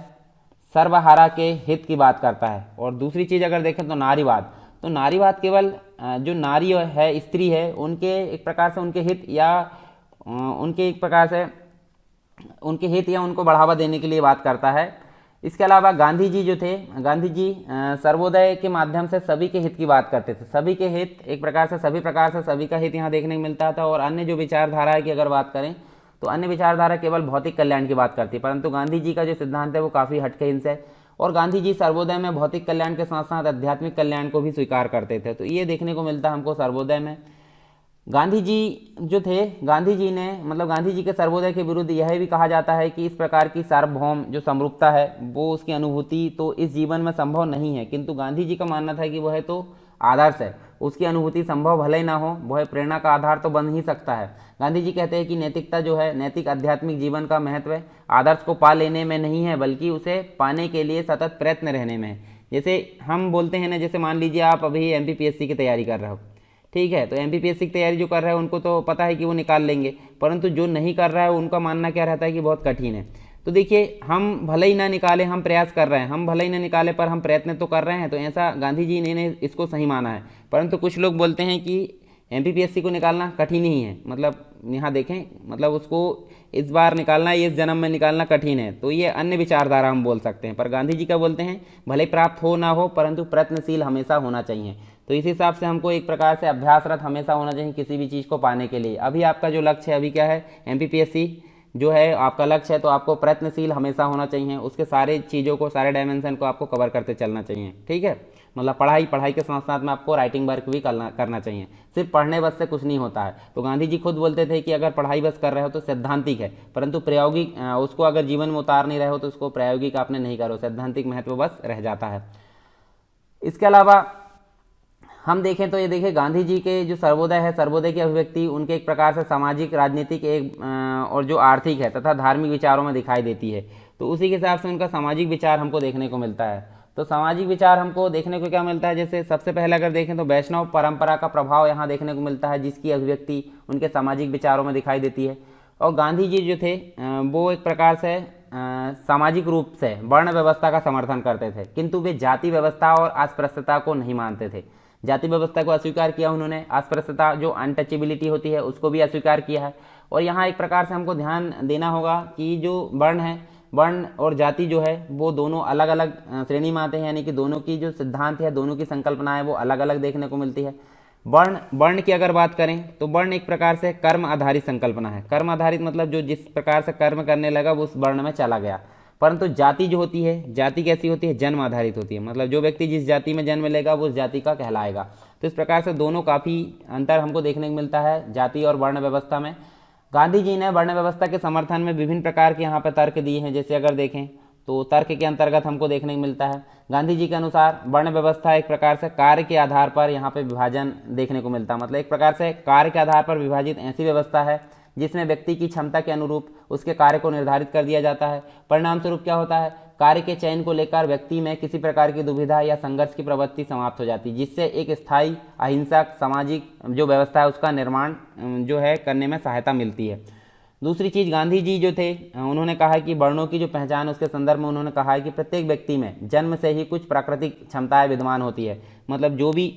सर्वहारा के हित की बात करता है। और दूसरी चीज़ अगर देखें तो नारीवाद, तो नारीवाद केवल जो नारी है, स्त्री है, उनके एक प्रकार से उनके हित या उनके एक प्रकार से उनके हित या उनको बढ़ावा देने के लिए बात करता है। इसके अलावा गांधी जी जो थे, गांधी जी सर्वोदय के माध्यम से सभी के हित की बात करते थे, सभी के हित एक प्रकार से सभी प्रकार से सभी का हित यहाँ देखने को मिलता था। और अन्य जो विचारधारा है की अगर बात करें तो अन्य विचारधारा केवल भौतिक कल्याण की बात करती है, परंतु गांधी जी का जो सिद्धांत है वो काफ़ी हटके हिंस है। और गांधी जी सर्वोदय में भौतिक कल्याण के साथ साथ आध्यात्मिक कल्याण को भी स्वीकार करते थे। तो ये देखने को मिलता है हमको सर्वोदय में। गांधी जी जो थे, गांधी जी ने मतलब गांधी जी के सर्वोदय के विरुद्ध यह भी कहा जाता है कि इस प्रकार की सार्वभौम जो समरूपता है वो उसकी अनुभूति तो इस जीवन में संभव नहीं है, किंतु गांधी जी का मानना था कि वह तो आदर्श है, उसकी अनुभूति संभव भले ही ना हो, वह प्रेरणा का आधार तो बन ही सकता है। गांधी जी कहते हैं कि नैतिकता जो है, नैतिक आध्यात्मिक जीवन का महत्व आदर्श को पा लेने में नहीं है, बल्कि उसे पाने के लिए सतत प्रयत्न रहने में है। जैसे हम बोलते हैं ना, जैसे मान लीजिए आप अभी एमपीपीएससी की तैयारी कर रहे हो, ठीक है, तो एमपीपीएससी की तैयारी जो कर रहा है उनको तो पता है कि वो निकाल लेंगे, परंतु जो नहीं कर रहा है उनका मानना क्या रहता है कि बहुत कठिन है। तो देखिए, हम भले ही ना निकाले, हम प्रयास कर रहे हैं, हम भले ही ना निकाले पर हम प्रयत्न तो कर रहे हैं, तो ऐसा गांधी जी ने इसको सही माना है। परंतु कुछ लोग बोलते हैं कि एमपीपीएससी को निकालना कठिन ही है, मतलब यहाँ देखें, मतलब उसको इस बार निकालना, इस जन्म में निकालना कठिन है। तो ये अन्य विचारधारा हम बोल सकते हैं। पर गांधी जी क्या बोलते हैं, भले प्राप्त हो ना हो परंतु प्रयत्नशील हमेशा होना चाहिए। तो इस हिसाब से हमको एक प्रकार से अभ्यासरत हमेशा होना चाहिए किसी भी चीज़ को पाने के लिए। अभी आपका जो लक्ष्य है अभी क्या है, एमपीपीएससी जो है आपका लक्ष्य है, तो आपको प्रयत्नशील हमेशा होना चाहिए, उसके सारे चीज़ों को, सारे डायमेंशन को आपको कवर करते चलना चाहिए, ठीक है। मतलब पढ़ाई के साथ साथ में आपको राइटिंग वर्क भी करना चाहिए, सिर्फ पढ़ने बस से कुछ नहीं होता है। तो गांधी जी खुद बोलते थे कि अगर पढ़ाई बस कर रहे हो तो सैद्धांतिक है, परंतु प्रायोगिक उसको अगर जीवन में उतार नहीं रहे हो तो उसको प्रायोगिक आपने नहीं करो, सैद्धांतिक महत्व बस रह जाता है। इसके अलावा हम देखें तो ये देखिए, गांधी जी के जो सर्वोदय है, सर्वोदय की अभिव्यक्ति उनके एक प्रकार से सामाजिक, राजनीतिक और जो आर्थिक है तथा धार्मिक विचारों में दिखाई देती है। तो उसी के हिसाब से उनका सामाजिक विचार हमको देखने को मिलता है। तो सामाजिक विचार हमको देखने को क्या मिलता है, जैसे सबसे पहले अगर देखें तो वैष्णव परंपरा का प्रभाव यहाँ देखने को मिलता है, जिसकी अभिव्यक्ति उनके सामाजिक विचारों में दिखाई देती है। और गांधी जी जो थे वो एक प्रकार से सामाजिक रूप से वर्ण व्यवस्था का समर्थन करते थे, किंतु वे जाति व्यवस्था और अस्पृश्यता को नहीं मानते थे। जाति व्यवस्था को अस्वीकार किया उन्होंने, अस्पृश्यता जो अनटचेबिलिटी होती है उसको भी अस्वीकार किया है। और यहाँ एक प्रकार से हमको ध्यान देना होगा कि जो वर्ण है, वर्ण और जाति जो है वो दोनों अलग अलग श्रेणी में आते हैं, यानी कि दोनों की जो सिद्धांत है, दोनों की संकल्पना है वो अलग अलग देखने को मिलती है। वर्ण की अगर बात करें तो वर्ण एक प्रकार से कर्म आधारित संकल्पना है। कर्म आधारित मतलब जो जिस प्रकार से कर्म करने लगा वो उस वर्ण में चला गया। परंतु जाति जो होती है, जाति कैसी होती है, जन्म आधारित होती है, मतलब जो व्यक्ति जिस जाति में जन्म लेगा वो उस जाति का कहलाएगा। तो इस प्रकार से दोनों काफ़ी अंतर हमको देखने को मिलता है जाति और वर्ण व्यवस्था में। गांधी जी ने वर्ण व्यवस्था के समर्थन में विभिन्न प्रकार के यहाँ पर तर्क दिए हैं। जैसे अगर देखें तो तर्क के अंतर्गत हमको देखने को मिलता है। गांधी जी के अनुसार वर्ण व्यवस्था एक प्रकार से कार्य के आधार पर यहाँ पे विभाजन देखने को मिलता है। मतलब एक प्रकार से कार्य के आधार पर विभाजित ऐसी व्यवस्था है जिसमें व्यक्ति की क्षमता के अनुरूप उसके कार्य को निर्धारित कर दिया जाता है। परिणाम स्वरूप क्या होता है, कार्य के चयन को लेकर व्यक्ति में किसी प्रकार की दुविधा या संघर्ष की प्रवृत्ति समाप्त हो जाती है, जिससे एक स्थायी अहिंसक सामाजिक जो व्यवस्था है उसका निर्माण जो है करने में सहायता मिलती है। दूसरी चीज़, गांधी जी जो थे उन्होंने कहा है कि वर्णों की जो पहचान है उसके संदर्भ में उन्होंने कहा है कि प्रत्येक व्यक्ति में जन्म से ही कुछ प्राकृतिक क्षमताएं विद्यमान होती है। मतलब जो भी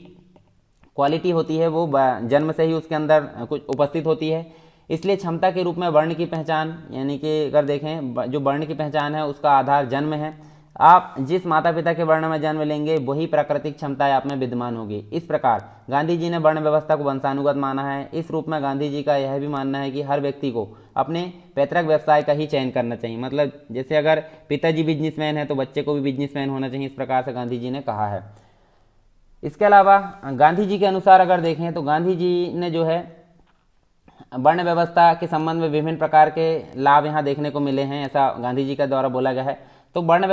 क्वालिटी होती है वो जन्म से ही उसके अंदर कुछ उपस्थित होती है। इसलिए क्षमता के रूप में वर्ण की पहचान, यानी कि अगर देखें जो वर्ण की पहचान है उसका आधार जन्म है। आप जिस माता पिता के वर्ण में जन्म लेंगे वही प्राकृतिक क्षमताएं आप में विद्यमान होगी। इस प्रकार गांधी जी ने वर्ण व्यवस्था को वंशानुगत माना है। इस रूप में गांधी जी का यह भी मानना है कि हर व्यक्ति को अपने पैतृक व्यवसाय का ही चयन करना चाहिए। मतलब जैसे अगर पिताजी बिजनेसमैन है तो बच्चे को भी बिजनेसमैन होना चाहिए, इस प्रकार से गांधी जी ने कहा है। इसके अलावा गांधी जी के अनुसार अगर देखें तो गांधी जी ने जो है वर्ण व्यवस्था के संबंध में विभिन्न प्रकार के लाभ यहाँ देखने को मिले हैं, ऐसा गांधी जी के द्वारा बोला गया है। तो वर्ण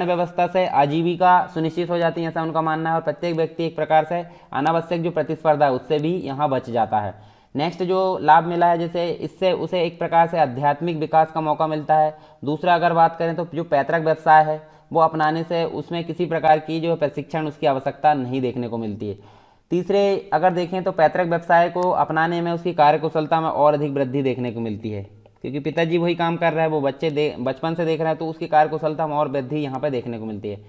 व्यवस्था से आजीविका सुनिश्चित हो जाती है, ऐसा उनका मानना है। और प्रत्येक व्यक्ति एक प्रकार से अनावश्यक जो प्रतिस्पर्धा है उससे भी यहाँ बच जाता है। नेक्स्ट जो लाभ मिला है, जैसे इससे उसे एक प्रकार से आध्यात्मिक विकास का मौका मिलता है। दूसरा अगर बात करें तो जो पैतृक व्यवसाय है वो अपनाने से उसमें किसी प्रकार की जो प्रशिक्षण उसकी आवश्यकता नहीं देखने को मिलती है। तीसरे अगर देखें तो पैतृक व्यवसाय को अपनाने में उसकी कार्यकुशलता में और अधिक वृद्धि देखने को मिलती है, क्योंकि पिताजी वही काम कर रहा है, वो बचपन से देख रहे हैं, तो उसकी कार्यकुशलता में और वृद्धि यहाँ पे देखने को मिलती है।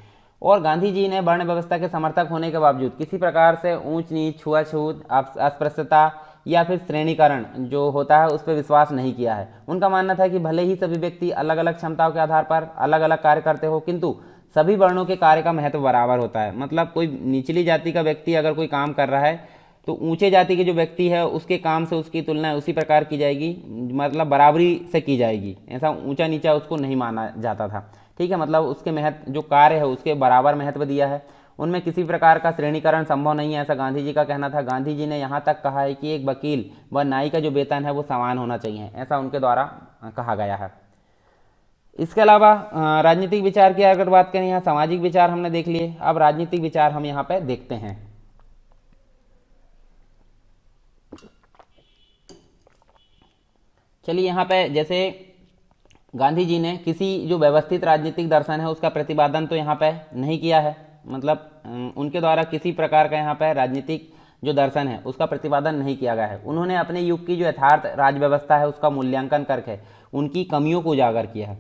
और गांधी जी ने वर्ण व्यवस्था के समर्थक होने के बावजूद किसी प्रकार से ऊंच नीच, छुआछूत, अस्पृश्यता या फिर श्रेणीकरण जो होता है उस पर विश्वास नहीं किया है। उनका मानना था कि भले ही सभी व्यक्ति अलग अलग क्षमताओं के आधार पर अलग अलग कार्य करते हो, किंतु सभी वर्णों के कार्य का महत्व बराबर होता है। मतलब कोई निचली जाति का व्यक्ति अगर कोई काम कर रहा है तो ऊंचे जाति के जो व्यक्ति है उसके काम से उसकी तुलना उसी प्रकार की जाएगी, मतलब बराबरी से की जाएगी। ऐसा ऊंचा नीचा उसको नहीं माना जाता था, ठीक है। मतलब उसके महत्व जो कार्य है उसके बराबर महत्व दिया है, उनमें किसी प्रकार का श्रेणीकरण संभव नहीं है, ऐसा गांधी जी का कहना था। गांधी जी ने यहाँ तक कहा है कि एक वकील व नाई का जो वेतन है वो समान होना चाहिए, ऐसा उनके द्वारा कहा गया है। इसके अलावा राजनीतिक विचार की अगर बात करें, यहाँ सामाजिक विचार हमने देख लिए, अब राजनीतिक विचार हम यहाँ पे देखते हैं। चलिए यहाँ पे जैसे गांधी जी ने किसी जो व्यवस्थित राजनीतिक दर्शन है उसका प्रतिपादन तो यहाँ पे नहीं किया है। मतलब उनके द्वारा किसी प्रकार का यहाँ पे राजनीतिक जो दर्शन है उसका प्रतिपादन नहीं किया गया है। उन्होंने अपने युग की जो यथार्थ राज व्यवस्था है उसका मूल्यांकन करके उनकी कमियों को उजागर किया है।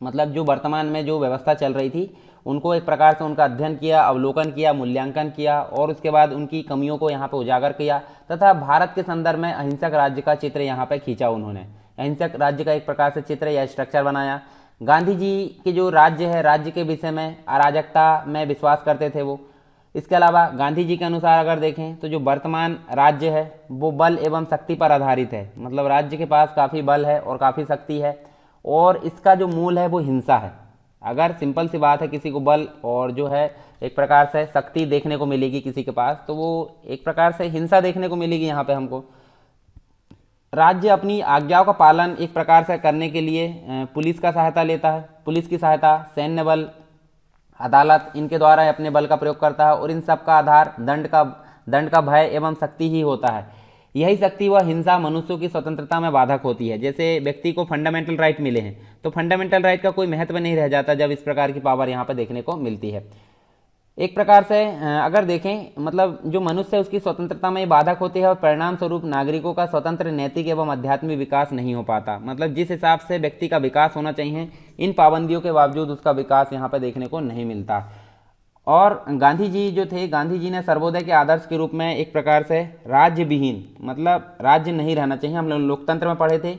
मतलब जो वर्तमान में जो व्यवस्था चल रही थी उनको एक प्रकार से उनका अध्ययन किया, अवलोकन किया, मूल्यांकन किया और उसके बाद उनकी कमियों को यहाँ पे उजागर किया तथा भारत के संदर्भ में अहिंसक राज्य का चित्र यहाँ पे खींचा। उन्होंने अहिंसक राज्य का एक प्रकार से चित्र या स्ट्रक्चर बनाया। गांधी जी के जो राज्य है, राज्य के विषय में अराजकता में विश्वास करते थे वो। इसके अलावा गांधी जी के अनुसार अगर देखें तो जो वर्तमान राज्य है वो बल एवं शक्ति पर आधारित है। मतलब राज्य के पास काफ़ी बल है और काफ़ी शक्ति है और इसका जो मूल है वो हिंसा है। अगर सिंपल सी बात है, किसी को बल और जो है एक प्रकार से शक्ति देखने को मिलेगी किसी के पास, तो वो एक प्रकार से हिंसा देखने को मिलेगी। यहाँ पे हमको राज्य अपनी आज्ञाओं का पालन एक प्रकार से करने के लिए पुलिस का सहायता लेता है। पुलिस की सहायता, सैन्य बल, अदालत, इनके द्वारा अपने बल का प्रयोग करता है और इन सब का आधार दंड का भय एवं शक्ति ही होता है। यही शक्ति व हिंसा मनुष्यों की स्वतंत्रता में बाधक होती है। जैसे व्यक्ति को फंडामेंटल राइट मिले हैं तो फंडामेंटल राइट का कोई महत्व नहीं रह जाता जब इस प्रकार की पावर यहाँ पर देखने को मिलती है। एक प्रकार से अगर देखें, मतलब जो मनुष्य है उसकी स्वतंत्रता में बाधक होती है और परिणाम स्वरूप नागरिकों का स्वतंत्र, नैतिक एवं आध्यात्मिक विकास नहीं हो पाता। मतलब जिस हिसाब से व्यक्ति का विकास होना चाहिए, इन पाबंदियों के बावजूद उसका विकास यहाँ पर देखने को नहीं मिलता। और गांधी जी जो थे, गांधी जी ने सर्वोदय के आदर्श के रूप में एक प्रकार से राज्य विहीन, मतलब राज्य नहीं रहना चाहिए। हम लोग लोकतंत्र में पढ़े थे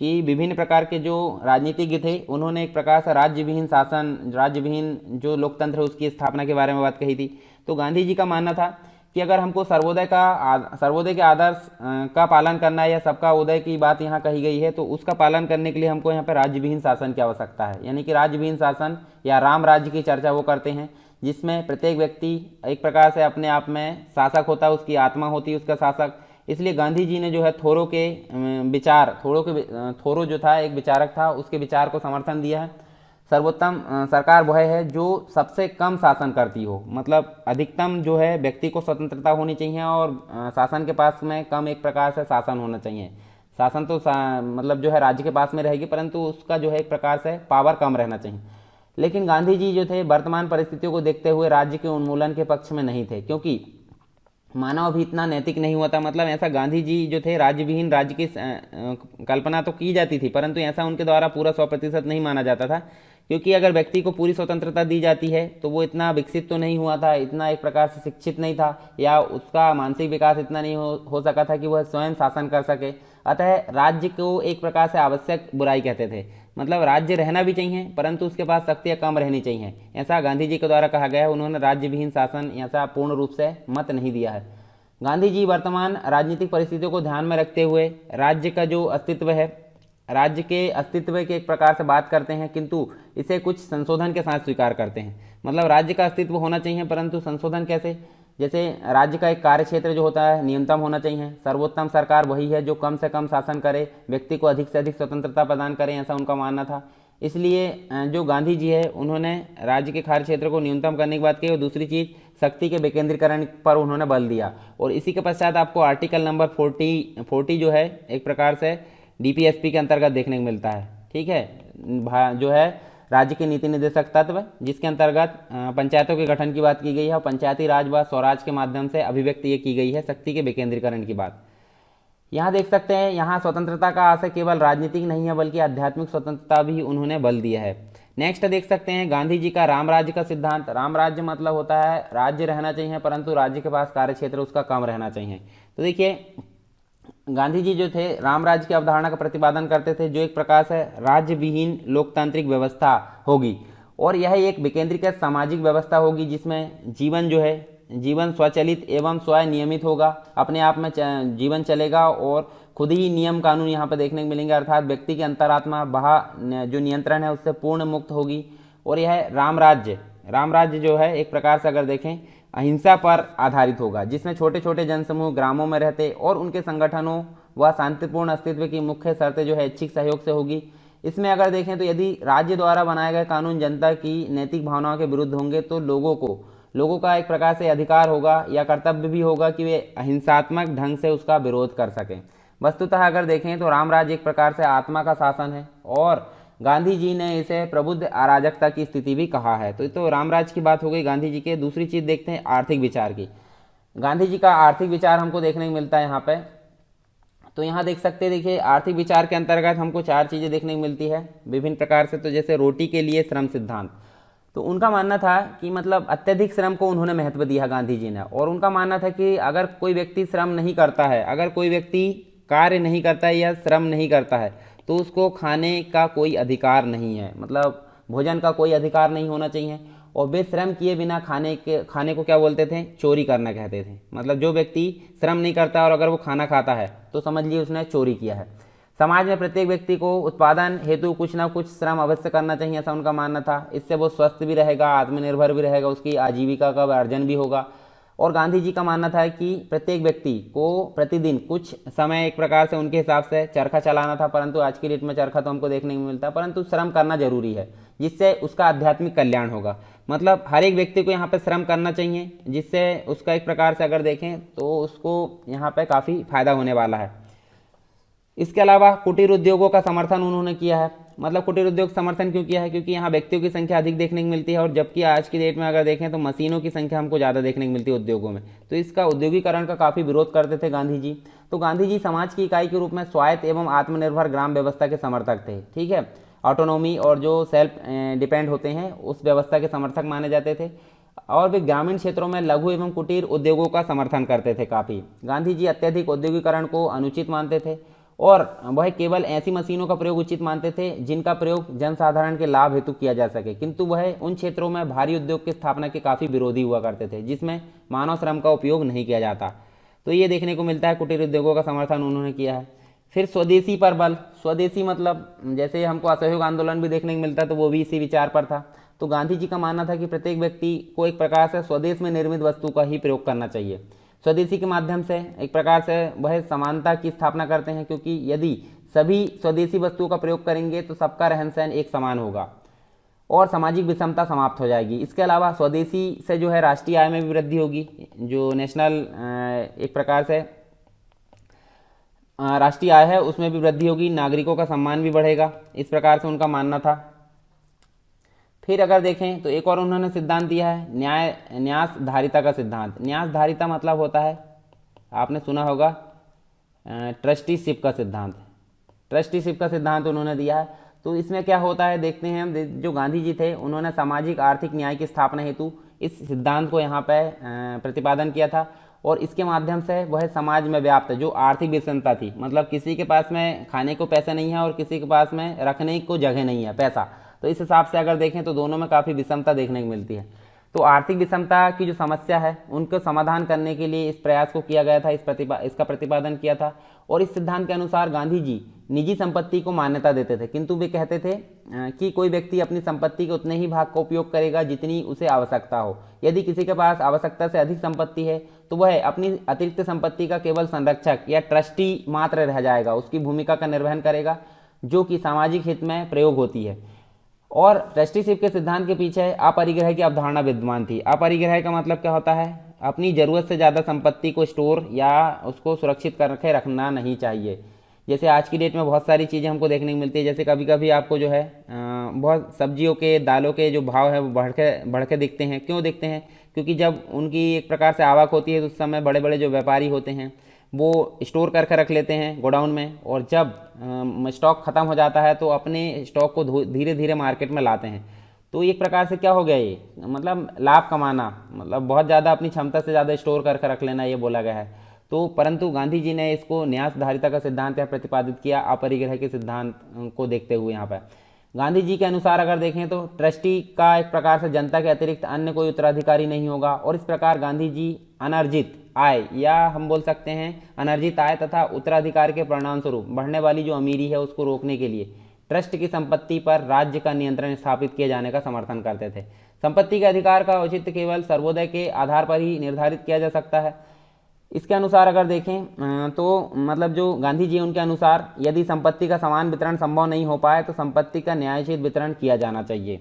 कि विभिन्न प्रकार के जो राजनीतिज्ञ थे उन्होंने एक प्रकार से राज्य विहीन शासन, राज्य विहीन जो लोकतंत्र है उसकी स्थापना के बारे में बात कही थी। तो गांधी जी का मानना था कि अगर हमको सर्वोदय के आदर्श का पालन करना है या सबका उदय की बात यहाँ कही गई है तो उसका पालन करने के लिए हमको यहाँ पर राज्य विहीन शासन की आवश्यकता है। यानी कि राज्य विहीन शासन या राम राज्य की चर्चा वो करते हैं, जिसमें प्रत्येक व्यक्ति एक प्रकार से अपने आप में शासक होता है, उसकी आत्मा होती है उसका शासक। इसलिए गांधी जी ने जो है थोरो जो था एक विचारक था, उसके विचार को समर्थन दिया है। सरकार वह है जो सबसे कम शासन करती हो, मतलब अधिकतम जो है व्यक्ति को स्वतंत्रता होनी चाहिए और शासन के पास में कम एक प्रकार से शासन होना चाहिए। शासन तो मतलब जो है राज्य के पास में रहेगी, परंतु उसका जो है एक प्रकार से पावर कम रहना चाहिए। लेकिन गांधी जी जो थे वर्तमान परिस्थितियों को देखते हुए राज्य के उन्मूलन के पक्ष में नहीं थे, क्योंकि मानव अभी इतना नैतिक नहीं हुआ था। मतलब ऐसा गांधी जी जो थे राज्य विहीन राज्य की कल्पना तो की जाती थी, परंतु ऐसा उनके द्वारा पूरा 100% नहीं माना जाता था, क्योंकि अगर व्यक्ति को पूरी स्वतंत्रता दी जाती है तो वो इतना विकसित तो नहीं हुआ था, इतना एक प्रकार से शिक्षित नहीं था, या उसका मानसिक विकास इतना नहीं हो सका था कि वह स्वयं शासन कर सके। अतः राज्य को एक प्रकार से आवश्यक बुराई कहते थे, मतलब राज्य रहना भी चाहिए परंतु उसके पास शक्तियाँ कम रहनी चाहिए, ऐसा गांधी जी के द्वारा कहा गया है। उन्होंने राज्य विहीन शासन ऐसा पूर्ण रूप से मत नहीं दिया है। गांधी जी वर्तमान राजनीतिक परिस्थितियों को ध्यान में रखते हुए राज्य का जो अस्तित्व है, राज्य के अस्तित्व के एक प्रकार से बात करते हैं, किंतु इसे कुछ संशोधन के साथ स्वीकार करते हैं। मतलब राज्य का अस्तित्व होना चाहिए परंतु संशोधन कैसे, जैसे राज्य का एक कार्य क्षेत्र जो होता है न्यूनतम होना चाहिए। सर्वोत्तम सरकार वही है जो कम से कम शासन करे, व्यक्ति को अधिक से अधिक स्वतंत्रता प्रदान करे, ऐसा उनका मानना था। इसलिए जो गांधी जी है उन्होंने राज्य के कार्य क्षेत्र को न्यूनतम करने की बात की, और दूसरी चीज़ शक्ति के विकेंद्रीकरण पर उन्होंने बल दिया। और इसी के पश्चात आपको आर्टिकल नंबर 40 जो है एक प्रकार से डीपीएसपी के अंतर्गत देखने को मिलता है। ठीक है, जो है राज्य के नीति निर्देशक तत्व, जिसके अंतर्गत पंचायतों के गठन की बात की गई है और पंचायती राज व स्वराज के माध्यम से अभिव्यक्ति ये की गई है शक्ति के विकेंद्रीकरण की बात। यहाँ देख सकते हैं, यहाँ स्वतंत्रता का आशय केवल राजनीतिक नहीं है बल्कि आध्यात्मिक स्वतंत्रता भी उन्होंने बल दिया है। नेक्स्ट देख सकते हैं गांधी जी का राम राज्य का सिद्धांत। राम राज्य मतलब होता है राज्य रहना चाहिए परंतु राज्य के पास कार्य क्षेत्र उसका कम रहना चाहिए। तो देखिए गांधी जी जो थे राम राज्य की अवधारणा का प्रतिपादन करते थे, जो एक प्रकार से राज्य विहीन लोकतांत्रिक व्यवस्था होगी, और यह एक विकेंद्रीकृत सामाजिक व्यवस्था होगी जिसमें जीवन स्वचालित एवं स्वनियमित होगा, अपने आप में जीवन चलेगा और खुद ही नियम कानून यहाँ पर देखने को मिलेंगे, अर्थात व्यक्ति की अंतरात्मा जो नियंत्रण है उससे पूर्ण मुक्त होगी। और यह राम राज्य जो है एक प्रकार से अगर देखें अहिंसा पर आधारित होगा, जिसमें छोटे छोटे जनसमूह ग्रामों में रहते और उनके संगठनों व शांतिपूर्ण अस्तित्व की मुख्य शर्तें जो है ऐच्छिक सहयोग से होगी। इसमें अगर देखें तो यदि राज्य द्वारा बनाए गए कानून जनता की नैतिक भावनाओं के विरुद्ध होंगे तो लोगों का एक प्रकार से अधिकार होगा या कर्तव्य भी होगा कि वे अहिंसात्मक ढंग से उसका विरोध कर सकें। वस्तुतः अगर देखें तो राम राज्य एक प्रकार से आत्मा का शासन है, और गांधी जी ने इसे प्रबुद्ध अराजकता की स्थिति भी कहा है। तो रामराज की बात हो गई गांधी जी के। दूसरी चीज़ देखते हैं आर्थिक विचार की। गांधी जी का आर्थिक विचार हमको देखने को मिलता है यहाँ पे। तो यहाँ देख सकते हैं, देखिए आर्थिक विचार के अंतर्गत हमको 4 चीज़ें देखने को मिलती है विभिन्न प्रकार से। तो जैसे रोटी के लिए श्रम सिद्धांत, तो उनका मानना था कि मतलब अत्यधिक श्रम को उन्होंने महत्व दिया गांधी जी ने, और उनका मानना था कि अगर कोई व्यक्ति श्रम नहीं करता है, अगर कोई व्यक्ति कार्य नहीं करता है या श्रम नहीं करता है तो उसको खाने का कोई अधिकार नहीं है, मतलब भोजन का कोई अधिकार नहीं होना चाहिए। और वे श्रम किए बिना खाने को क्या बोलते थे, चोरी करना कहते थे। मतलब जो व्यक्ति श्रम नहीं करता और अगर वो खाना खाता है तो समझ लिए उसने चोरी किया है। समाज में प्रत्येक व्यक्ति को उत्पादन हेतु कुछ ना कुछ श्रम अवश्य करना चाहिए, ऐसा उनका मानना था। इससे वो स्वस्थ भी रहेगा, आत्मनिर्भर भी रहेगा, उसकी आजीविका का अर्जन भी होगा। और गांधी जी का मानना था कि प्रत्येक व्यक्ति को प्रतिदिन कुछ समय एक प्रकार से उनके हिसाब से चरखा चलाना था, परंतु आज की डेट में चरखा तो हमको देखने को मिलता है, परंतु श्रम करना जरूरी है जिससे उसका आध्यात्मिक कल्याण होगा। मतलब हर एक व्यक्ति को यहाँ पे श्रम करना चाहिए, जिससे उसका एक प्रकार से अगर देखें तो उसको यहाँ पे काफ़ी फायदा होने वाला है। इसके अलावा कुटीर उद्योगों का समर्थन उन्होंने किया है। मतलब कुटीर उद्योग समर्थन क्यों किया है, क्योंकि यहाँ व्यक्तियों की संख्या अधिक देखने को मिलती है, और जबकि आज की डेट में अगर देखें तो मशीनों की संख्या हमको ज़्यादा देखने को मिलती है उद्योगों में। तो इसका उद्योगीकरण का काफ़ी विरोध करते थे गांधी जी। तो गांधी जी समाज की इकाई के रूप में स्वायत्त एवं आत्मनिर्भर ग्राम व्यवस्था के समर्थक थे। ठीक है, ऑटोनोमी और जो सेल्फ डिपेंड होते हैं उस व्यवस्था के समर्थक माने जाते थे, और वे ग्रामीण क्षेत्रों में लघु एवं कुटीर उद्योगों का समर्थन करते थे काफ़ी। गांधी जी अत्यधिक औद्योगिकरण को अनुचित मानते थे, और वह केवल ऐसी मशीनों का प्रयोग उचित मानते थे जिनका प्रयोग जनसाधारण के लाभ हेतु किया जा सके, किंतु वह उन क्षेत्रों में भारी उद्योग की स्थापना के काफ़ी विरोधी हुआ करते थे जिसमें मानव श्रम का उपयोग नहीं किया जाता। तो ये देखने को मिलता है, कुटीर उद्योगों का समर्थन उन्होंने किया है। फिर स्वदेशी पर बल। स्वदेशी मतलब जैसे हमको असहयोग आंदोलन भी देखने को मिलता है, तो वो भी इसी विचार पर था। तो गांधी जी का मानना था कि प्रत्येक व्यक्ति को एक प्रकार से स्वदेश में निर्मित वस्तु का ही प्रयोग करना चाहिए। स्वदेशी के माध्यम से एक प्रकार से वह समानता की स्थापना करते हैं, क्योंकि यदि सभी स्वदेशी वस्तुओं का प्रयोग करेंगे तो सबका रहन सहन एक समान होगा। और सामाजिक विषमता समाप्त हो जाएगी। इसके अलावा स्वदेशी से जो है राष्ट्रीय आय में भी वृद्धि होगी, जो नेशनल एक प्रकार से राष्ट्रीय आय है उसमें भी वृद्धि होगी, नागरिकों का सम्मान भी बढ़ेगा, इस प्रकार से उनका मानना था। फिर अगर देखें तो एक और उन्होंने सिद्धांत दिया है न्यास धारिता का सिद्धांत। न्यास धारिता मतलब होता है, आपने सुना होगा, ट्रस्टीशिप का सिद्धांत। ट्रस्टीशिप का सिद्धांत उन्होंने दिया है। तो इसमें क्या होता है देखते हैं हम। जो गांधी जी थे उन्होंने सामाजिक आर्थिक न्याय की स्थापना हेतु इस सिद्धांत को यहाँ पे प्रतिपादन किया था, और इसके माध्यम से वह समाज में व्याप्त जो आर्थिक विषमता थी, मतलब किसी के पास में खाने को पैसे नहीं है और किसी के पास में रखने को जगह नहीं है पैसा, तो इस हिसाब से अगर देखें तो दोनों में काफ़ी विषमता देखने को मिलती है। तो आर्थिक विषमता की जो समस्या है उनको समाधान करने के लिए इस प्रयास को किया गया था, इसका प्रतिपादन किया था। और इस सिद्धांत के अनुसार गांधी जी निजी संपत्ति को मान्यता देते थे, किंतु वे कहते थे कि कोई व्यक्ति अपनी संपत्ति के उतने ही भाग का उपयोग करेगा जितनी उसे आवश्यकता हो। यदि किसी के पास आवश्यकता से अधिक संपत्ति है तो वह अपनी अतिरिक्त संपत्ति का केवल संरक्षक या ट्रस्टी मात्र रह जाएगा, उसकी भूमिका का निर्वहन करेगा जो कि सामाजिक हित में प्रयोग होती है। और ट्रस्टीशिप के सिद्धांत के पीछे अपरिग्रह की अवधारणा विद्यमान थी। अपरिग्रह का मतलब क्या होता है, अपनी ज़रूरत से ज़्यादा संपत्ति को स्टोर या उसको सुरक्षित करके रखना नहीं चाहिए। जैसे आज की डेट में बहुत सारी चीज़ें हमको देखने को मिलती है, जैसे कभी कभी आपको जो है बहुत सब्जियों के दालों के जो भाव है वो बढ़ के दिखते हैं। क्यों दिखते हैं? क्योंकि जब उनकी एक प्रकार से आवक होती है तो उस समय बड़े बड़े जो व्यापारी होते हैं वो स्टोर करके रख लेते हैं गोडाउन में, और जब स्टॉक ख़त्म हो जाता है तो अपने स्टॉक को धीरे धीरे मार्केट में लाते हैं। तो एक प्रकार से क्या हो गया, ये मतलब लाभ कमाना, मतलब बहुत ज़्यादा अपनी क्षमता से ज़्यादा स्टोर करके रख लेना, ये बोला गया है। तो परंतु गांधी जी ने इसको न्यास धारिता का सिद्धांत यहाँ प्रतिपादित किया अपरिग्रह के सिद्धांत को देखते हुए। यहाँ पर गांधी जी के अनुसार अगर देखें तो ट्रस्टी का एक प्रकार से जनता के अतिरिक्त अन्य कोई उत्तराधिकारी नहीं होगा, और इस प्रकार गांधी जी अनर्जित आय, या हम बोल सकते हैं अनर्जित आय तथा उत्तराधिकार के परिणाम स्वरूप बढ़ने वाली जो अमीरी है उसको रोकने के लिए ट्रस्ट की संपत्ति पर राज्य का नियंत्रण स्थापित किए जाने का समर्थन करते थे। संपत्ति के अधिकार का औचित्य केवल सर्वोदय के आधार पर ही निर्धारित किया जा सकता है। इसके अनुसार अगर देखें तो मतलब जो गांधी जी उनके अनुसार यदि संपत्ति का समान वितरण संभव नहीं हो पाए तो संपत्ति का न्यायोचित वितरण किया जाना चाहिए,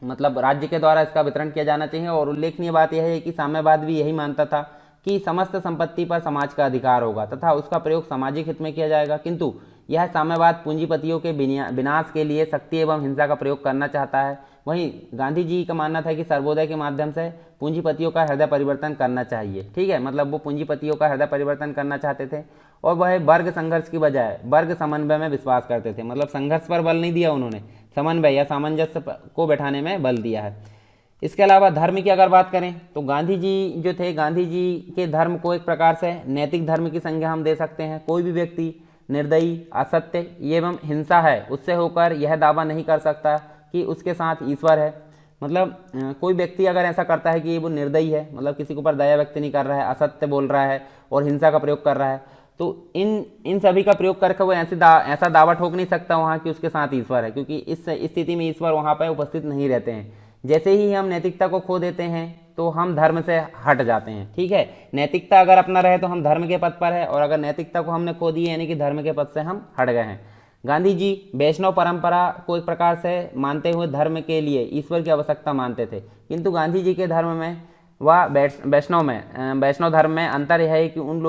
मतलब राज्य के द्वारा इसका वितरण किया जाना चाहिए। और उल्लेखनीय बात यह है कि साम्यवाद भी यही मानता था कि समस्त संपत्ति पर समाज का अधिकार होगा तथा उसका प्रयोग सामाजिक हित में किया जाएगा, किंतु यह साम्यवाद पूंजीपतियों के विनाश के लिए शक्ति एवं हिंसा का प्रयोग करना चाहता है। वहीं गांधी जी का मानना था कि सर्वोदय के माध्यम से पूंजीपतियों का हृदय परिवर्तन करना चाहिए। ठीक है, मतलब वो पूंजीपतियों का हृदय परिवर्तन करना चाहते थे, और वह वर्ग संघर्ष की बजाय वर्ग समन्वय में विश्वास करते थे। मतलब संघर्ष पर बल नहीं दिया उन्होंने, समन्वय या सामंजस्य को बैठाने में बल दिया है। इसके अलावा धर्म की अगर बात करें तो गांधी जी जो थे, गांधी जी के धर्म को एक प्रकार से नैतिक धर्म की संज्ञा हम दे सकते हैं। कोई भी व्यक्ति निर्दयी, असत्य एवं हिंसा है उससे होकर यह दावा नहीं कर सकता कि उसके साथ ईश्वर है। मतलब कोई व्यक्ति अगर ऐसा करता है कि वो निर्दयी है, मतलब किसी के ऊपर दया व्यक्त नहीं कर रहा है, असत्य बोल रहा है और हिंसा का प्रयोग कर रहा है, तो इन सभी का प्रयोग करके वो ऐसा दावा ठोक नहीं सकता वहाँ कि उसके साथ ईश्वर है, क्योंकि इस स्थिति में ईश्वर वहाँ पर उपस्थित नहीं रहते हैं। जैसे ही हम नैतिकता को खो देते हैं तो हम धर्म से हट जाते हैं। ठीक है, नैतिकता अगर अपना रहे तो हम धर्म के पथ पर है, और अगर नैतिकता को हमने खो दी यानी कि धर्म के पथ से हम हट गए हैं। गांधी जी वैष्णव परंपरा को एक प्रकार से मानते हुए धर्म के लिए ईश्वर की आवश्यकता मानते थे, किंतु गांधी जी के धर्म में व वैष्णव धर्म में अंतर यह है कि उन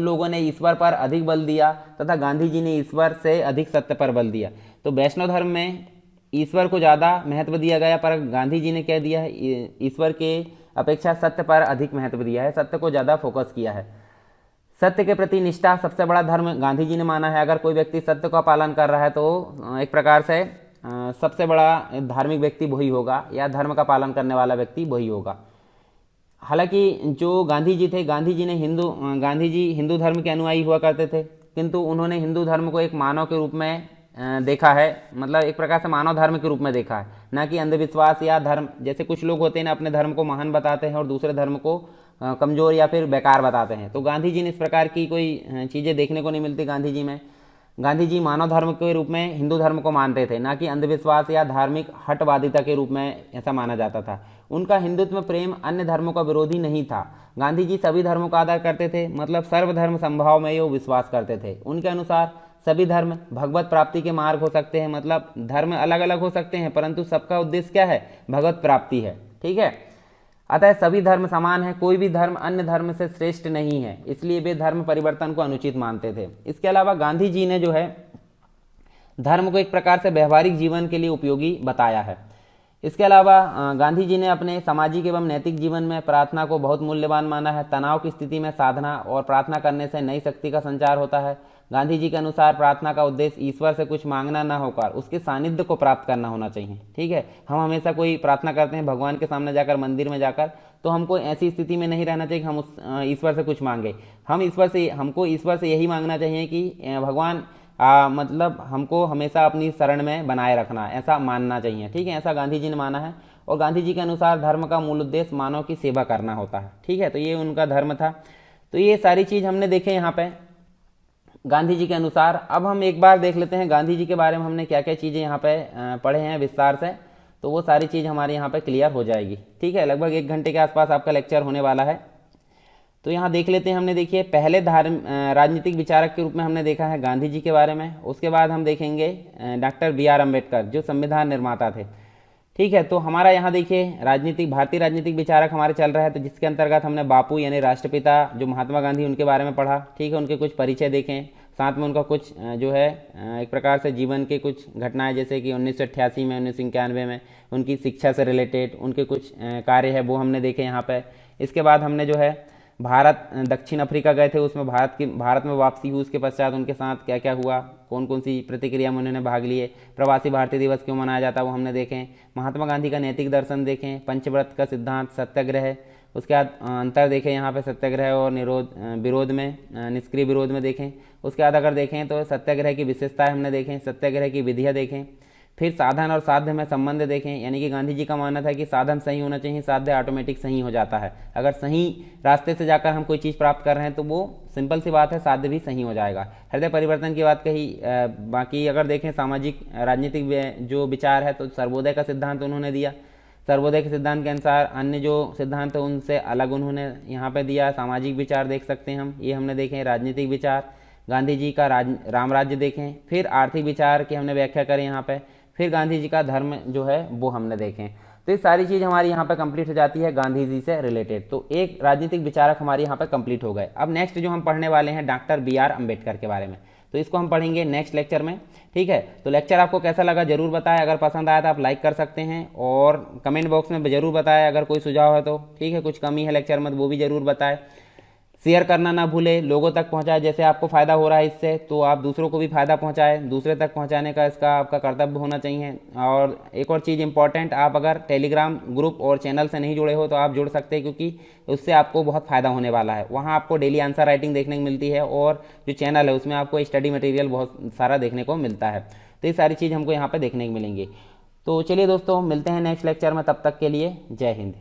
लोगों ने ईश्वर पर अधिक बल दिया तथा गांधी जी ने ईश्वर से अधिक सत्य पर बल दिया। तो वैष्णव धर्म में ईश्वर को ज़्यादा महत्व दिया गया, पर गांधी जी ने क्या दिया है, ईश्वर के अपेक्षा सत्य पर अधिक महत्व दिया है, सत्य को ज़्यादा फोकस किया है। सत्य के प्रति निष्ठा सबसे बड़ा धर्म गांधी जी ने माना है। अगर कोई व्यक्ति सत्य का पालन कर रहा है तो एक प्रकार से सबसे बड़ा धार्मिक व्यक्ति वही होगा, या धर्म का पालन करने वाला व्यक्ति वही होगा। हालांकि जो गांधी जी थे, गांधी जी हिंदू धर्म के अनुयायी हुआ करते थे, किंतु उन्होंने हिंदू धर्म को एक मानव के रूप में देखा है, मतलब एक प्रकार से मानव धर्म के रूप में देखा है, ना कि अंधविश्वास या धर्म। जैसे कुछ लोग होते हैं ना, अपने धर्म को महान बताते हैं और दूसरे धर्म को कमज़ोर या फिर बेकार बताते हैं। तो गांधी जी ने इस प्रकार की कोई चीज़ें देखने को नहीं मिलती गांधी जी में। गांधी जी मानव धर्म के रूप में हिंदू धर्म को मानते थे, ना कि अंधविश्वास या धार्मिक हटवादिता के रूप में ऐसा माना जाता था। उनका हिंदुत्व में प्रेम अन्य धर्मों का विरोधी नहीं था। गांधी जी सभी धर्मों का आदर करते थे, मतलब सर्वधर्म संभाव में वो विश्वास करते थे। उनके अनुसार सभी धर्म भगवत प्राप्ति के मार्ग हो सकते हैं, मतलब धर्म अलग अलग हो सकते हैं परंतु सबका उद्देश्य क्या है, भगवत प्राप्ति है। ठीक है, अतः सभी धर्म समान हैं, कोई भी धर्म अन्य धर्म से श्रेष्ठ नहीं है, इसलिए वे धर्म परिवर्तन को अनुचित मानते थे। इसके अलावा गांधी जी ने जो है धर्म को एक प्रकार से व्यवहारिक जीवन के लिए उपयोगी बताया है। इसके अलावा गांधी जी ने अपने सामाजिक एवं नैतिक जीवन में प्रार्थना को बहुत मूल्यवान माना है। तनाव की स्थिति में साधना और प्रार्थना करने से नई शक्ति का संचार होता है। गांधी जी के अनुसार प्रार्थना का उद्देश्य ईश्वर से कुछ मांगना न होकर उसके सानिध्य को प्राप्त करना होना चाहिए। ठीक है, हम हमेशा कोई प्रार्थना करते हैं भगवान के सामने जाकर, मंदिर में जाकर, तो हमको ऐसी स्थिति में नहीं रहना चाहिए कि हम उस ईश्वर से कुछ मांगे। हमको ईश्वर से यही मांगना चाहिए कि भगवान मतलब हमको हमेशा अपनी शरण में बनाए रखना, ऐसा मानना चाहिए। ठीक है, ऐसा गांधी जी ने माना है। और गांधी जी के अनुसार धर्म का मूल उद्देश्य मानव की सेवा करना होता है। ठीक है, तो ये उनका धर्म था। तो ये सारी चीज़ हमने देखे यहाँ पे गांधी जी के अनुसार। अब हम एक बार देख लेते हैं गांधी जी के बारे में हमने क्या क्या चीज़ें यहाँ पे पढ़े हैं विस्तार से, तो वो सारी चीज़ हमारे यहाँ पे क्लियर हो जाएगी। ठीक है, लगभग 1 घंटे के आसपास आपका लेक्चर होने वाला है। तो यहाँ देख लेते हैं, हमने देखिए पहले राजनीतिक विचारक के रूप में हमने देखा है गांधी जी के बारे में। उसके बाद हम देखेंगे डॉक्टर B.R. अम्बेडकर जो संविधान निर्माता थे। ठीक है, तो हमारा यहाँ देखिए भारतीय राजनीतिक विचारक हमारे चल रहा है, तो जिसके अंतर्गत हमने बापू यानी राष्ट्रपिता जो महात्मा गांधी उनके बारे में पढ़ा। ठीक है, उनके कुछ परिचय देखें, साथ में उनका कुछ जो है एक प्रकार से जीवन के कुछ घटनाएं, जैसे कि 1988 में 1991 में उनकी शिक्षा से रिलेटेड उनके कुछ कार्य है वो हमने देखे यहाँ पे। इसके बाद हमने जो है दक्षिण अफ्रीका गए थे, उसमें भारत में वापसी हुई, उसके पश्चात उनके साथ क्या क्या हुआ, कौन कौन सी प्रतिक्रिया में उन्होंने भाग लिए, प्रवासी भारतीय दिवस क्यों मनाया जाता है वो हमने देखें, महात्मा गांधी का नैतिक दर्शन देखें, पंचव्रत का सिद्धांत, सत्याग्रह, उसके बाद अंतर देखें यहाँ पे सत्याग्रह और विरोध में, निष्क्रिय विरोध में देखें। उसके बाद अगर देखें तो सत्याग्रह की विशेषताएं हमने देखें, सत्याग्रह की विधियाँ देखें, फिर साधन और साध्य में संबंध देखें, यानी कि गांधी जी का मानना था कि साधन सही होना चाहिए, साध्य ऑटोमेटिक सही हो जाता है। अगर सही रास्ते से जाकर हम कोई चीज़ प्राप्त कर रहे हैं तो वो सिंपल सी बात है, साध्य भी सही हो जाएगा। हृदय परिवर्तन की बात कही। बाकी अगर देखें सामाजिक राजनीतिक जो विचार है तो सर्वोदय का सिद्धांत उन्होंने दिया। सर्वोदय के सिद्धांत के अनुसार अन्य जो सिद्धांत है उनसे अलग उन्होंने यहाँ पर दिया। सामाजिक विचार देख सकते हैं हम, ये हमने देखें। राजनीतिक विचार गांधी जी का राम राज्य देखें। फिर आर्थिक विचार की हमने व्याख्या करें यहाँ पे। फिर गांधी जी का धर्म जो है वो हमने देखें। तो ये सारी चीज़ हमारी यहाँ पे कंप्लीट हो जाती है गांधी जी से रिलेटेड। तो एक राजनीतिक विचारक हमारे यहाँ पे कंप्लीट हो गए। अब नेक्स्ट जो हम पढ़ने वाले हैं डॉक्टर B.R. अम्बेडकर के बारे में, तो इसको हम पढ़ेंगे नेक्स्ट लेक्चर में। ठीक है, तो लेक्चर आपको कैसा लगा जरूर बताएं। अगर पसंद आया तो आप लाइक कर सकते हैं और कमेंट बॉक्स में जरूर बताएं अगर कोई सुझाव है तो। ठीक है, कुछ कमी है लेक्चर में तो वो भी जरूर बताएं। शेयर करना ना भूले, लोगों तक पहुंचाए। जैसे आपको फ़ायदा हो रहा है इससे तो आप दूसरों को भी फ़ायदा पहुंचाए, दूसरे तक पहुंचाने का इसका आपका कर्तव्य होना चाहिए। और एक और चीज़ इंपॉर्टेंट, आप अगर टेलीग्राम ग्रुप और चैनल से नहीं जुड़े हो तो आप जुड़ सकते हैं, क्योंकि उससे आपको बहुत फ़ायदा होने वाला है। वहाँ आपको डेली आंसर राइटिंग देखने को मिलती है और जो चैनल है उसमें आपको स्टडी मटेरियल बहुत सारा देखने को मिलता है। तो ये सारी चीज़ हमको यहाँ पर देखने को मिलेंगी। तो चलिए दोस्तों, मिलते हैं नेक्स्ट लेक्चर में, तब तक के लिए जय हिंद।